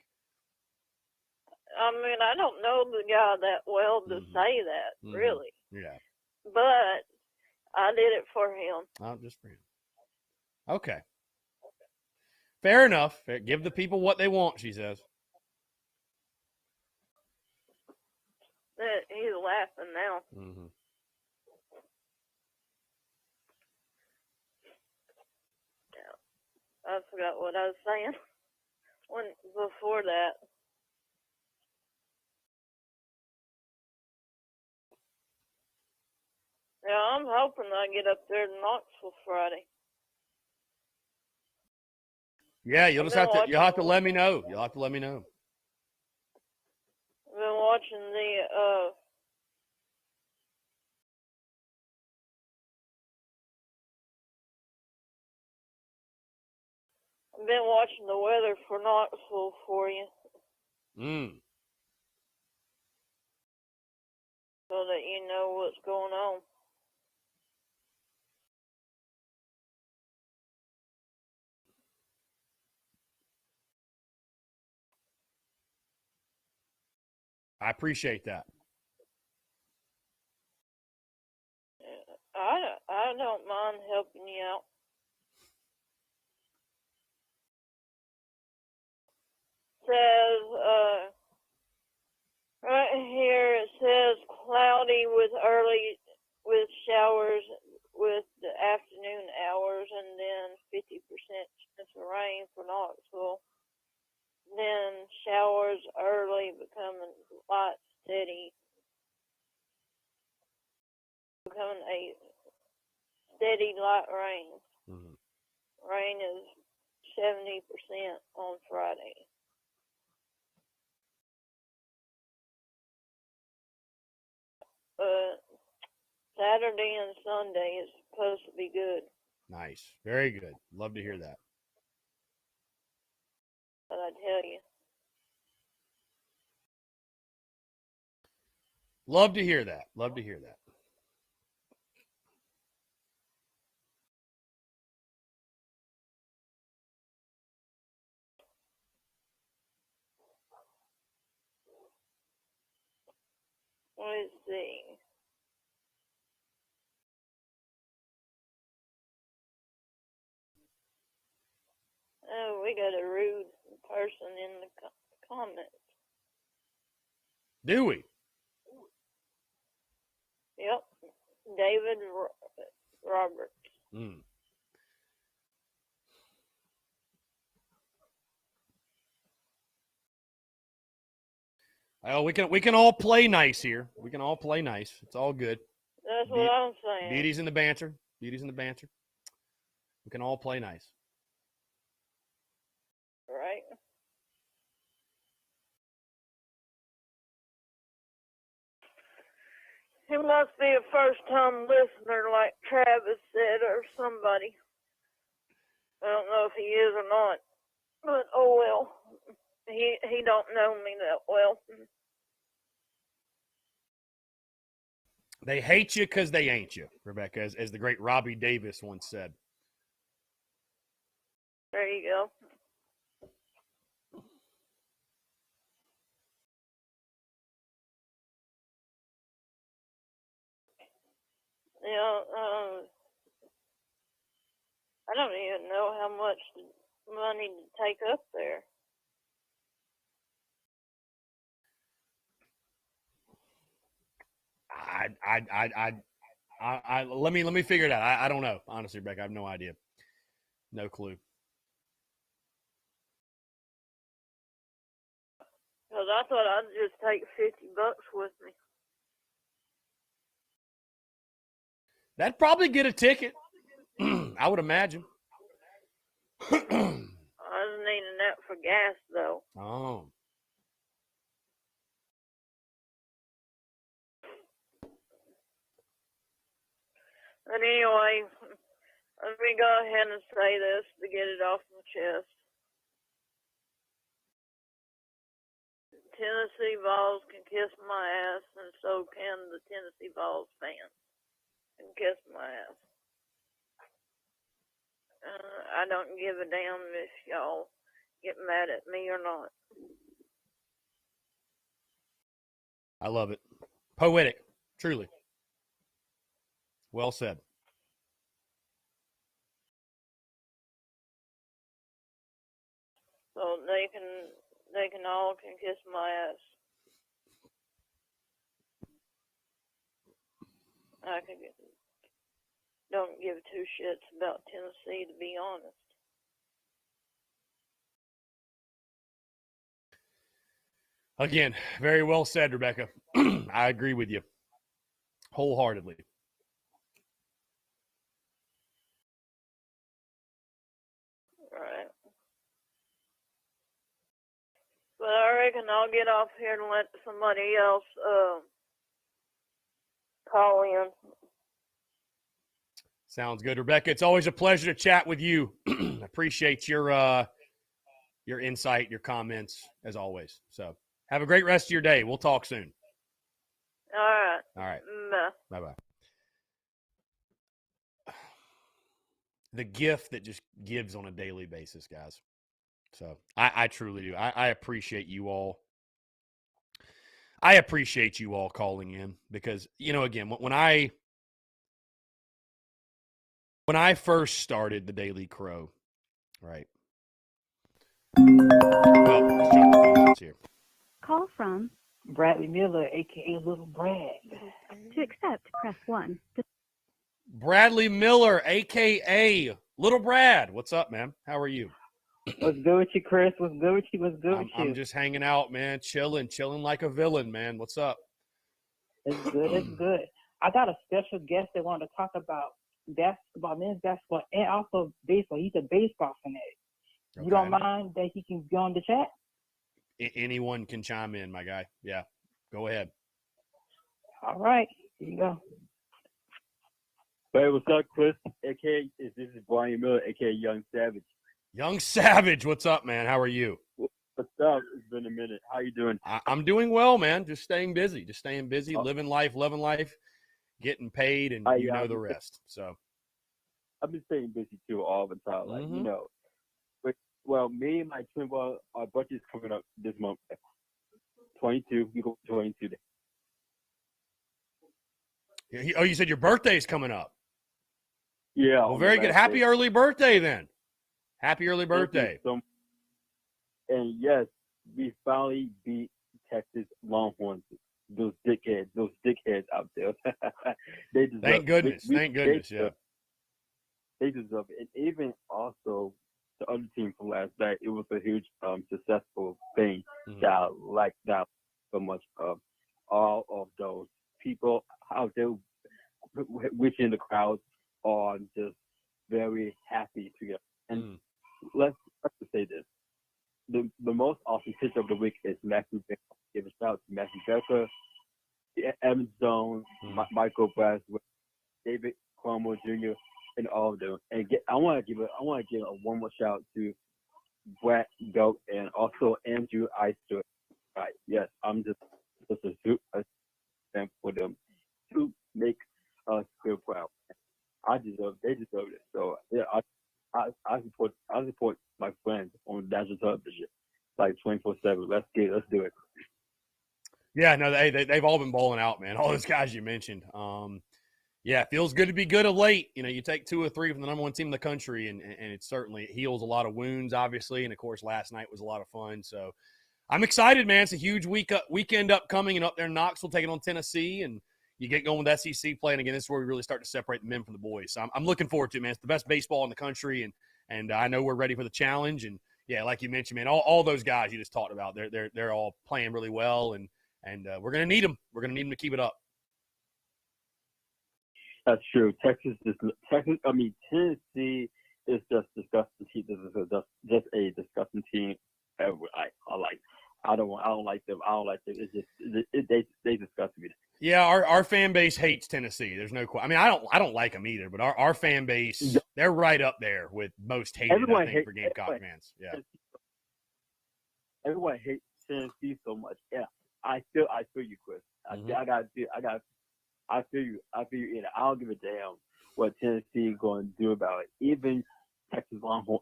I mean, I don't know the guy that well to say that, really. Yeah. But I did it for him. Oh, just for him. Okay. Fair enough. Give the people what they want, she says. He's laughing now. Mm-hmm. I forgot what I was saying before that. Yeah, I'm hoping I get up there to Knoxville Friday. Yeah, you'll have to let me know. You'll have to let me know. I've been watching the weather for Knoxville for you. So that you know what's going on. I appreciate that. I don't mind helping you out. Says right here it says cloudy with showers with the afternoon hours, and then 50% chance of rain for Knoxville. Then showers early, becoming light, steady, becoming a steady light rain. Rain is 70% on Friday. Saturday and Sunday is supposed to be good. Nice. Very good. Love to hear that. But I tell you. Love to hear that. Let's see. Oh, we got a rude person in the comments. Do we? Yep. David Roberts. Mm. Well, we can all play nice here. We can all play nice. It's all good. That's what I'm saying. Beauty's in the banter. Beauty's in the banter. We can all play nice. Right. He must be a first-time listener, like Travis said, or somebody. I don't know if he is or not, but oh well. He don't know me that well. They hate you because they ain't you, Rebecca, as the great Robbie Davis once said. There you go. Yeah, I don't even know how much money to take up there. Let me figure it out. I don't know. Honestly, Rebecca, I have no idea. No clue. Because I thought I'd just take $50 with me. That'd probably get a ticket. I would imagine. I was needing that for gas, though. Oh. But anyway, let me go ahead and say this to get it off my chest. Tennessee Vols can kiss my ass, and so can the Tennessee Vols fans. Can kiss my ass. I don't give a damn if y'all get mad at me or not. I love it. Poetic, truly. Well said. So they can all can kiss my ass. Don't give two shits about Tennessee, to be honest. Again, very well said, Rebecca. I agree with you wholeheartedly. Right. But I reckon I'll get off here and let somebody else call in. Sounds good, Rebecca. It's always a pleasure to chat with you. Appreciate your insight, your comments, as always. So have a great rest of your day. We'll talk soon. All right. All right. Bye. Bye-bye. The gift that just gives on a daily basis, guys. So I truly do. I appreciate you all. I appreciate you all calling in because, again, when I first started the Daily Crow, right? Well, let's jump the phones here. Call from Bradley Miller, a.k.a. Little Brad. to accept, press 1. Bradley Miller, a.k.a. Little Brad. What's up, man? How are you? What's good with you, Chris? What's good with you? What's good with you? I'm just hanging out, man. Chilling like a villain, man. What's up? It's good. It's good. I got a special guest that wanted to talk about basketball, men's basketball, and also baseball. He's a baseball fanatic. Okay. You don't mind that he can be on the chat? Anyone can chime in, my guy. Yeah, go ahead. All right. Here you go. Hey, what's up, Chris? A.K.A. This is Brian Miller, A.K.A. Young Savage. Young Savage, what's up, man? How are you? What's up? It's been a minute. How you doing? I'm doing well, man. Just staying busy. Oh. Living life, loving life, getting paid, and you know the rest. So I've been staying busy, too, all the time. Like, Mm-hmm. Well, me and my twin brother, our birthday's coming up this month. 22. We go 22 days. Oh, you said your birthday's coming up. Yeah. Well, very good. Happy early birthday then. Happy early birthday. And yes, we finally beat Texas Longhorns. Those dickheads out there. They deserve. Thank goodness. Thank goodness. Yeah. They deserve it. And even also the other team from last night, it was a huge successful thing that I liked that so much of all of those people out there within the crowd are just very happy together. And let's just say this. The most awesome pitcher of the week is Matthew Becker. Give a shout out to Matthew Becker, Evan Jones, Michael Braswell, David Cromwell Jr., and all of them. And I want to give one more shout out to Brett Doak and also Andrew Eister. Right? Yes, I'm just a fan for them to make us feel proud. They deserve it. So yeah, I support my friends on national television, like 24/7. Let's do it. Yeah, no, they've all been balling out, man. All those guys you mentioned. Yeah, it feels good to be good of late. You know, you take 2 or 3 from the number 1 team in the country, and it certainly heals a lot of wounds, obviously. And of course, last night was a lot of fun. So I'm excited, man. It's a huge weekend upcoming, and up there in Knoxville taking on Tennessee, and you get going with SEC playing again. This is where we really start to separate the men from the boys. So I'm looking forward to it, man. It's the best baseball in the country, and I know we're ready for the challenge. And yeah, like you mentioned, man, all those guys you just talked about, they're all playing really well, and we're gonna need them. We're gonna need them to keep it up. That's true. Tennessee is just disgusting. Just a disgusting team. I don't like them. It's just they disgust me. Yeah, our fan base hates Tennessee. There's no question. I mean, I don't like them either, but our fan base, they're right up there with most hated. I think for Gamecock fans. Yeah. Everyone hates Tennessee so much. Yeah, I feel you, Chris. I feel you. And I don't give a damn what Tennessee is going to do about it. Even Texas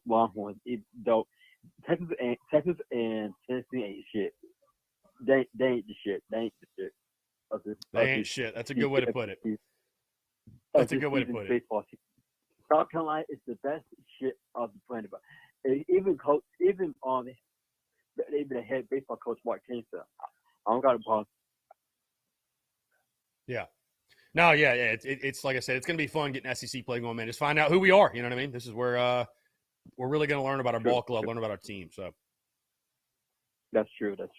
Longhorns, though Texas and Tennessee ain't shit. They ain't the shit. They ain't the shit. They ain't shit. That's a good way to put it. That's a good way to put it. South Carolina is the best shit of the planet. Even the head baseball coach Mark Kingston. I don't got a problem. Yeah. No, yeah. It's like I said, it's going to be fun getting SEC play going, man. Just find out who we are. You know what I mean? This is where we're really going to learn about our ball club, learn about our team. So that's true. That's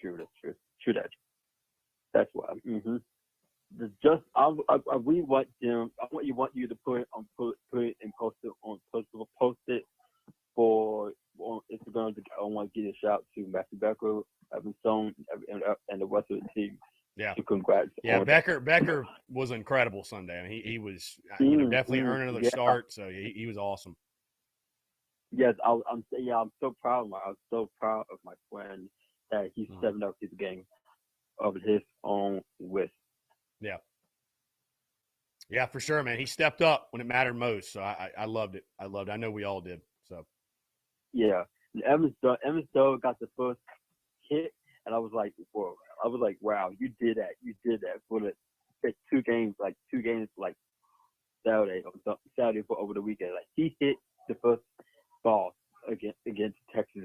why. Mm-hmm. We want them. I want you to put it and post it for on Instagram. I want to give a shout to Matthew Becker, Evan Stone, and the rest of the team. Yeah. Congrats. Yeah, Becker was incredible Sunday. I mean, he was definitely earning another start. So he was awesome. Yes, I'm so proud of my friend that he's stepping up to the game of his own with. Yeah. Yeah, for sure, man. He stepped up when it mattered most. So I loved it. I know we all did. So. Yeah. Evan Stowe got the first hit, and I was like, whoa. I was like, wow, you did that. You did that for the two games Saturday for over the weekend. Like he hit the first ball against Texas.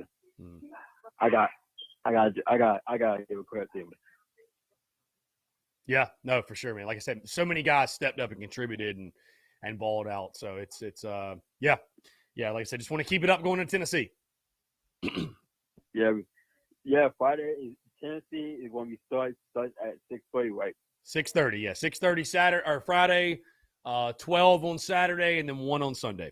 I gotta give a credit to him. Yeah, no, for sure, man. Like I said, so many guys stepped up and contributed and balled out. So it's yeah. Like I said, just want to keep it up going to Tennessee. Yeah. Friday Tennessee is going to be start at 6:30, right? 6:30, yeah. 6:30 Saturday or Friday, 12 on Saturday, and then 1 on Sunday.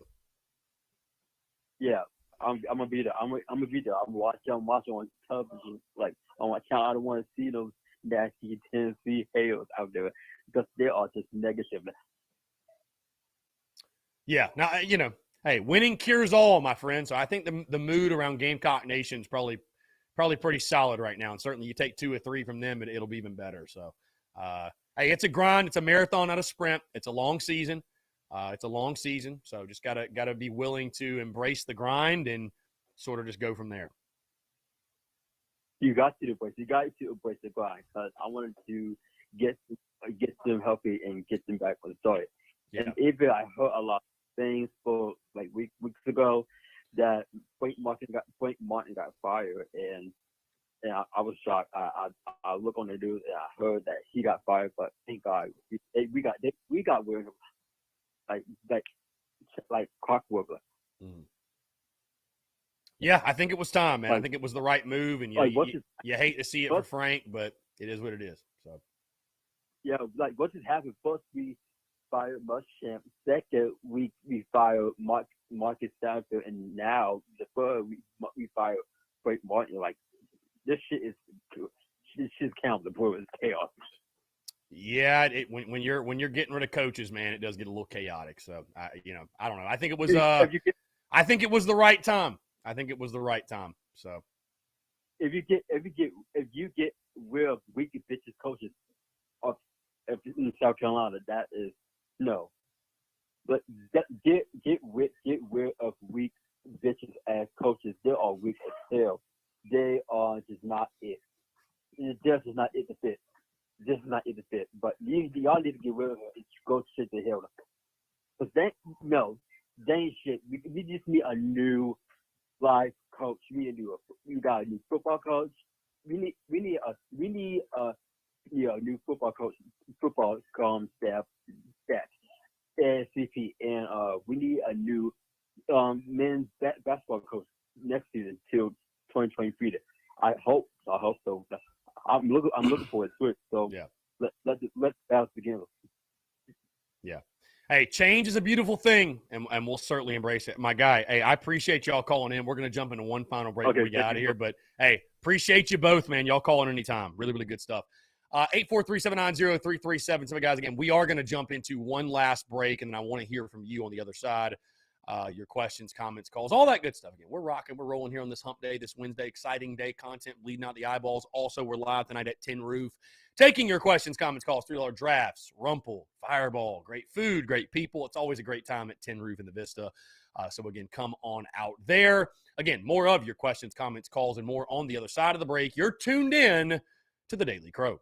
Yeah, I'm gonna be there. I'm gonna be there. I'm watching on television, like on my channel. I don't want to see those nasty Tennessee haters out there because they are just negative. Yeah. Now hey, winning cures all, my friend. So I think the mood around Gamecock Nation is probably pretty solid right now. And certainly you take 2 or 3 from them, and it'll be even better. So, hey, it's a grind. It's a marathon, not a sprint. It's a long season. So just gotta be willing to embrace the grind and sort of just go from there. You got to embrace the grind because I wanted to get get them healthy and get them back on the start. Yeah. And even I heard a lot of things for like weeks ago that Frank Martin got fired, and I was shocked. I look on the news and I heard that he got fired, but thank God we got rid of him like clockwork. Mm. Yeah, I think it was time, man. I Like- think it was the right move, and you hate to see it for Frank, but it is what it is. So yeah, like what just happened? First we fired Muschamp. Second we fired Marcus Stanfield, and now the third we fired Frank Martin. Like this shit is countable. It's chaos. yeah, when you're getting rid of coaches, man, it does get a little chaotic. So I don't know. I think it was I think it was the right time. I think it was the right time. So if you get rid of weak bitches coaches in South Carolina, that is no. But get rid of weak bitches as coaches. They are weak as hell. They are just not it. They're just not it to fit. This is not it to fit. But y'all need to get rid of it and go shit to hell. But they ain't shit. We just need a new life coach. We got a new football coach. We need a new football coach, football staff, ASCP, and we need a new men's basketball coach next season till 2023. I hope so. I'm looking forward to it. So yeah, let's bounce begin. yeah. Hey, change is a beautiful thing, and we'll certainly embrace it. My guy, hey, I appreciate y'all calling in. We're going to jump into one final break before we get out of here. But, hey, appreciate you both, man. Y'all calling anytime. Really, really good stuff. 843-790-3337. So, guys, again, we are going to jump into one last break, and then I want to hear from you on the other side. Your questions, comments, calls, all that good stuff. Again, we're rocking. We're rolling here on this hump day, this Wednesday. Exciting day. Content bleeding out the eyeballs. Also, we're live tonight at Tin Roof. Taking your questions, comments, calls, $3 drafts, Rumple, Fireball, great food, great people. It's always a great time at Tin Roof in the Vista. So, again, come on out there. Again, more of your questions, comments, calls, and more on the other side of the break. You're tuned in to the Daily Crow.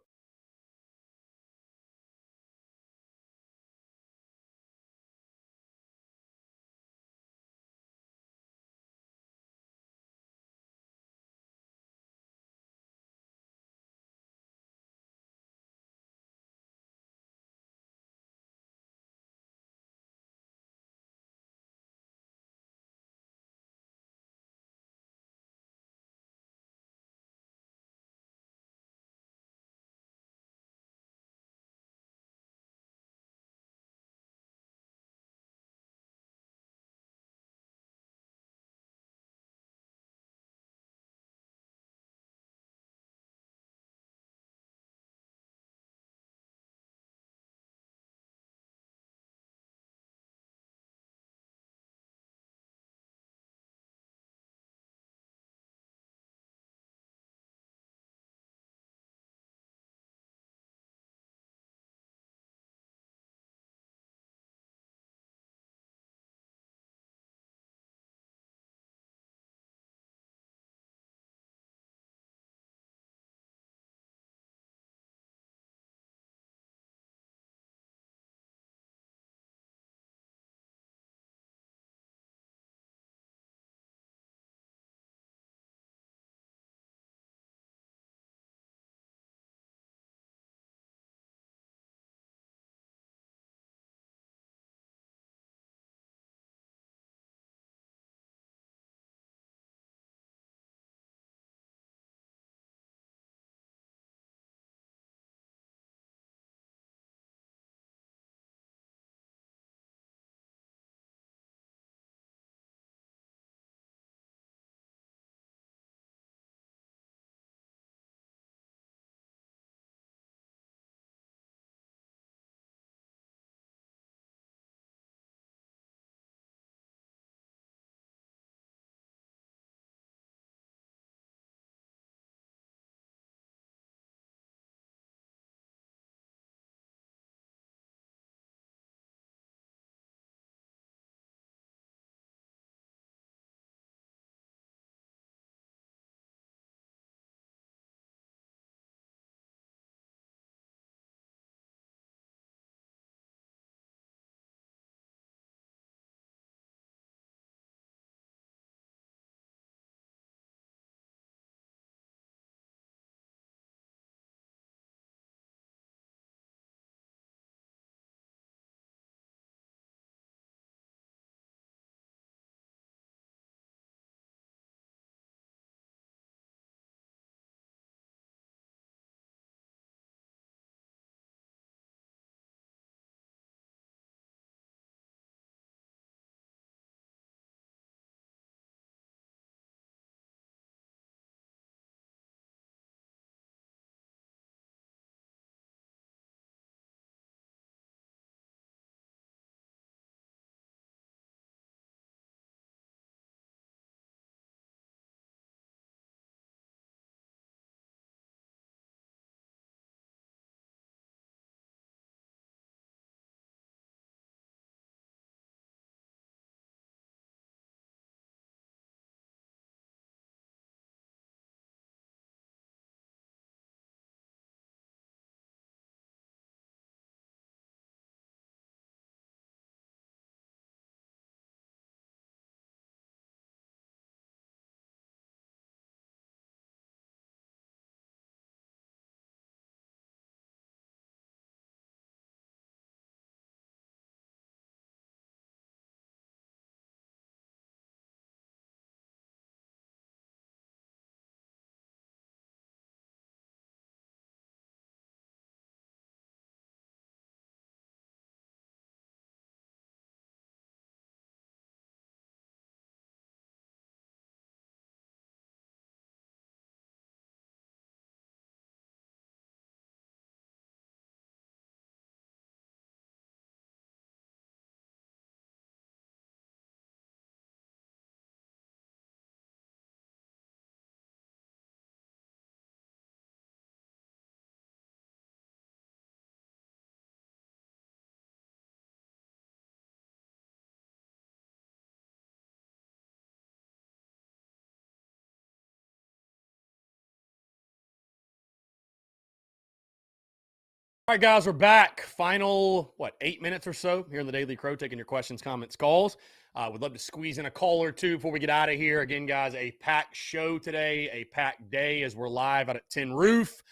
All right, guys, we're back. Final, 8 minutes or so here in the Daily Crow, taking your questions, comments, calls. Would love to squeeze in a call or two before we get out of here. Again, guys, a packed show today, a packed day as we're live out at Tin Roof,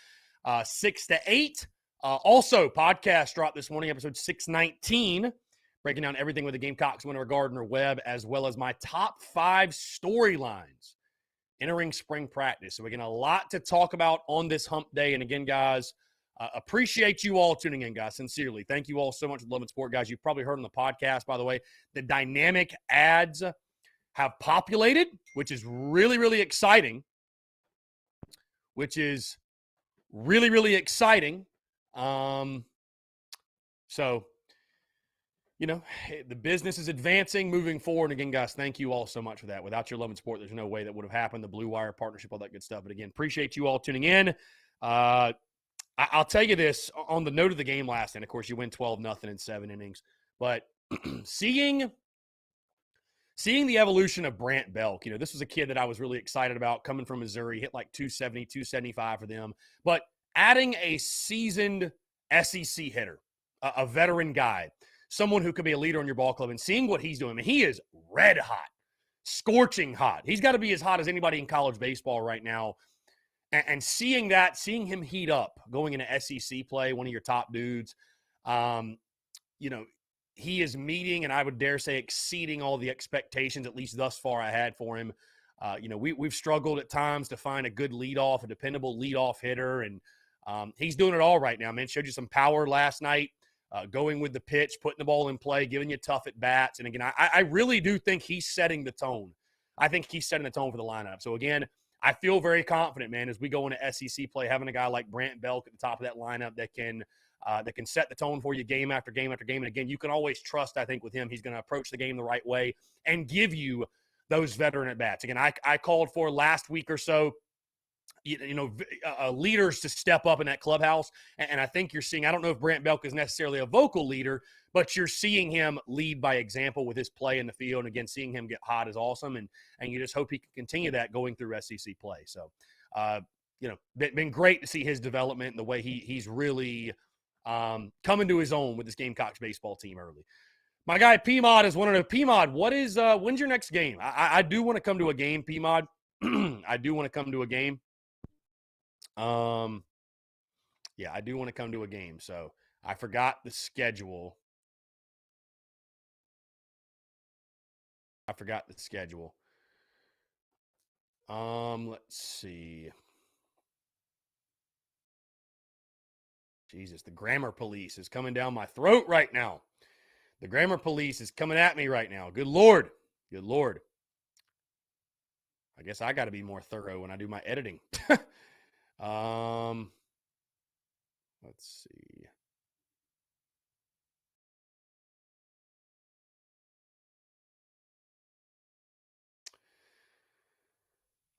6 to 8. Also, podcast dropped this morning, episode 619, breaking down everything with the Gamecocks, winner Gardner Webb, as well as my top 5 storylines entering spring practice. So, again, a lot to talk about on this hump day. And again, guys, appreciate you all tuning in, guys. Sincerely. Thank you all so much for Love and Sport, guys. You've probably heard on the podcast, by the way, the dynamic ads have populated, which is really, really exciting. So, you know, the business is advancing, moving forward. And again, guys, thank you all so much for that. Without your Love and Sport, there's no way that would have happened. The Blue Wire partnership, all that good stuff. But again, appreciate you all tuning in. I'll tell you this on the note of the game last night. Of course, you win 12-0 in 7 innings. But seeing the evolution of Brant Belk, you know, this was a kid that I was really excited about coming from Missouri, hit like 270, 275 for them. But adding a seasoned SEC hitter, a veteran guy, someone who could be a leader in your ball club, and seeing what he's doing, I mean, he is red hot, scorching hot. He's got to be as hot as anybody in college baseball right now. And seeing him heat up, going into SEC play, one of your top dudes, you know, he is meeting, and I would dare say exceeding all the expectations, at least thus far, I had for him. You know, we've struggled at times to find a good leadoff, a dependable leadoff hitter, and he's doing it all right now, man. Showed you some power last night, going with the pitch, putting the ball in play, giving you tough at bats. And again, I really do think he's setting the tone. I think he's setting the tone for the lineup. So again, I feel very confident, man, as we go into SEC play, having a guy like Brant Belk at the top of that lineup that can set the tone for you game after game after game. And again, you can always trust, I think, with him, he's going to approach the game the right way and give you those veteran at bats. Again, I called for last week or so, leaders to step up in that clubhouse. And I think you're seeing, I don't know if Brant Belk is necessarily a vocal leader, but you're seeing him lead by example with his play in the field. And again, seeing him get hot is awesome. And you just hope he can continue that going through SEC play. So, been great to see his development and the way he's really coming to his own with this Gamecocks baseball team early. My guy P-Mod is one of the P-Mod. When's your next game? I do want to come to a game, P-Mod. I do want to come to a game. I do want to come to a game. So I forgot the schedule. Let's see. Jesus, the grammar police is coming down my throat right now. The grammar police is coming at me right now. Good Lord. Good Lord. I guess I got to be more thorough when I do my editing. Let's see.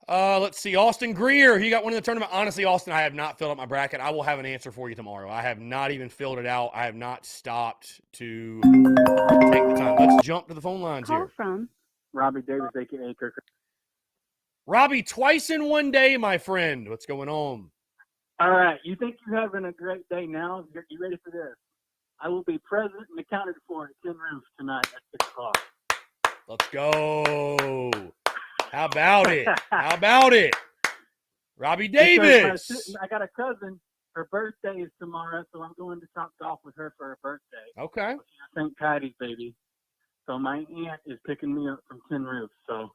Let's see. Austin Greer, he got one in the tournament. Honestly, Austin, I have not filled out my bracket. I will have an answer for you tomorrow. I have not even filled it out. I have not stopped to take the time. Let's jump to the phone lines Call here. from Robbie Davis, a.k.a. Kirk. Robbie, twice in one day, my friend. What's going on? All right. You think you're having a great day now? You ready for this? I will be present and accounted for at Tin Roof tonight at 6 o'clock. Let's go. How about it? How about it? Robbie Davis. I got a cousin. Her birthday is tomorrow, so I'm going to top golf with her for her birthday. Okay. She's a St. Patty's baby. So my aunt is picking me up from Tin Roof. So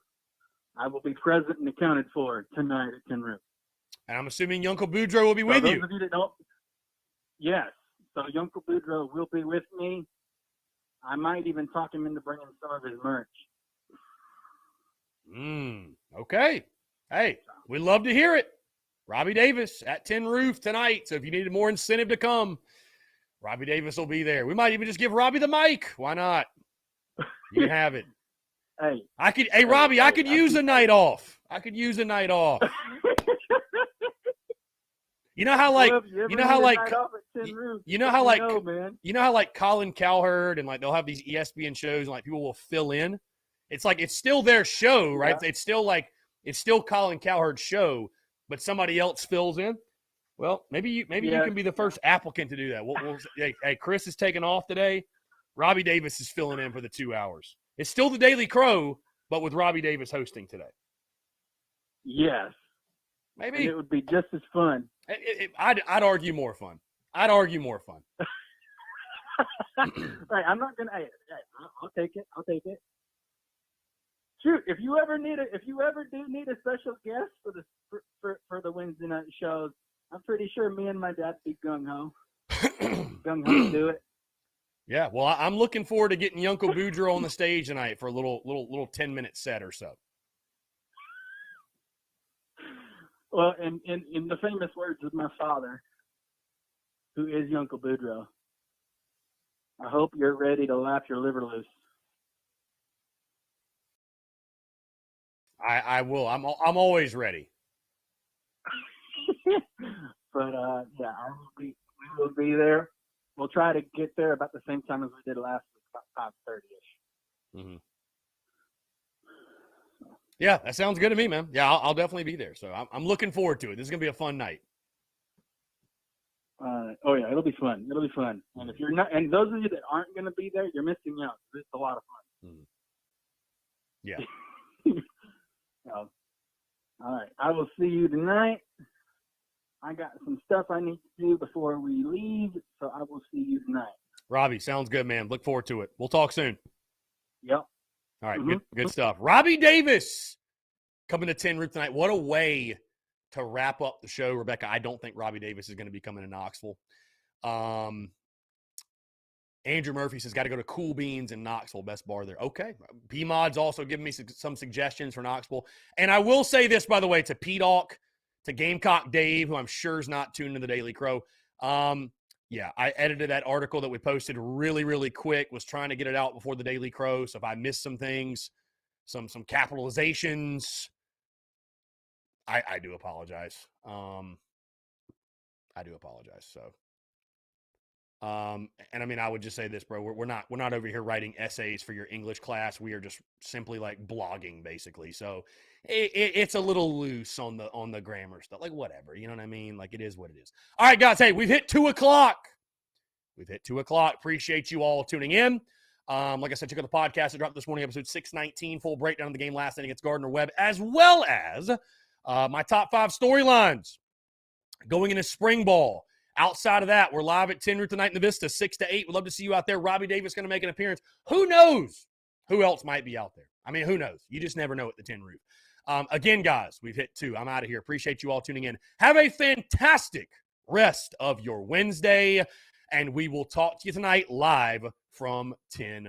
I will be present and accounted for tonight at Tin Roof. And I'm assuming Uncle Boudreaux will be with you. Those of you that don't, yes. So Uncle Boudreaux will be with me. I might even talk him into bringing some of his merch. Okay. Hey, we'd love to hear it. Robbie Davis at Tin Roof tonight. So if you needed more incentive to come, Robbie Davis will be there. We might even just give Robbie the mic. Why not? You can have it. Robbie, I could use a night off. You know how Colin Cowherd and like they'll have these ESPN shows and like people will fill in. It's like it's still their show, right? Yeah. It's still Colin Cowherd's show, but somebody else fills in. Well, maybe you can be the first applicant to do that. Hey, Chris is taking off today. Robbie Davis is filling in for the 2 hours. It's still the Daily Crow, but with Robbie Davis hosting today. Yes. Maybe. And it would be just as fun. I'd argue more fun. Right, I'm not gonna. Hey, I'll take it. Shoot, if you ever do need a special guest for the Wednesday night shows, I'm pretty sure me and my dad be gung ho to do it. Yeah, well, I'm looking forward to getting Uncle Boudreaux on the stage tonight for a little 10-minute set or so. Well, in the famous words of my father, who is Uncle Boudreaux, I hope you're ready to laugh your liver loose. I will. I'm always ready. But yeah, we will be there. We'll try to get there about the same time as we did last week, about 5:30ish. Mm-hmm. Yeah, that sounds good to me, man. Yeah, I'll definitely be there. So I'm looking forward to it. This is gonna be a fun night. Oh yeah, it'll be fun. And if you're not, and those of you that aren't gonna be there, you're missing out. It's a lot of fun. Mm-hmm. Yeah. All right. I will see you tonight. I got some stuff I need to do before we leave, so I will see you tonight. Robbie, sounds good, man. Look forward to it. We'll talk soon. Yep. All right, Mm-hmm. Good stuff. Robbie Davis coming to Tin Roof tonight. What a way to wrap up the show, Rebecca. I don't think Robbie Davis is going to be coming to Knoxville. Andrew Murphy says, got to go to Cool Beans in Knoxville, best bar there. Okay. P-Mod's also giving me some suggestions for Knoxville. And I will say this, by the way, to P-Dawk, to Gamecock Dave, who I'm sure is not tuned to the Daily Crow. Yeah, I edited that article that we posted really, really quick, was trying to get it out before the Daily Crow. So if I missed some things, some capitalizations, I do apologize. So, and I mean, I would just say this, bro. We're not over here writing essays for your English class. We are just simply like blogging, basically. So it's a little loose on the grammar stuff. Like whatever, you know what I mean? Like it is what it is. All right, guys. Hey, we've hit 2:00. Appreciate you all tuning in. Like I said, check out the podcast that dropped this morning, episode 619, full breakdown of the game last night against Gardner Webb, as well as my top 5 storylines going into spring ball. Outside of that, we're live at Tin Roof tonight in the Vista, 6 to 8. We'd love to see you out there. Robbie Davis going to make an appearance. Who knows who else might be out there? I mean, who knows? You just never know at the Tin Roof. Again, guys, we've hit 2. I'm out of here. Appreciate you all tuning in. Have a fantastic rest of your Wednesday, and we will talk to you tonight live from Tin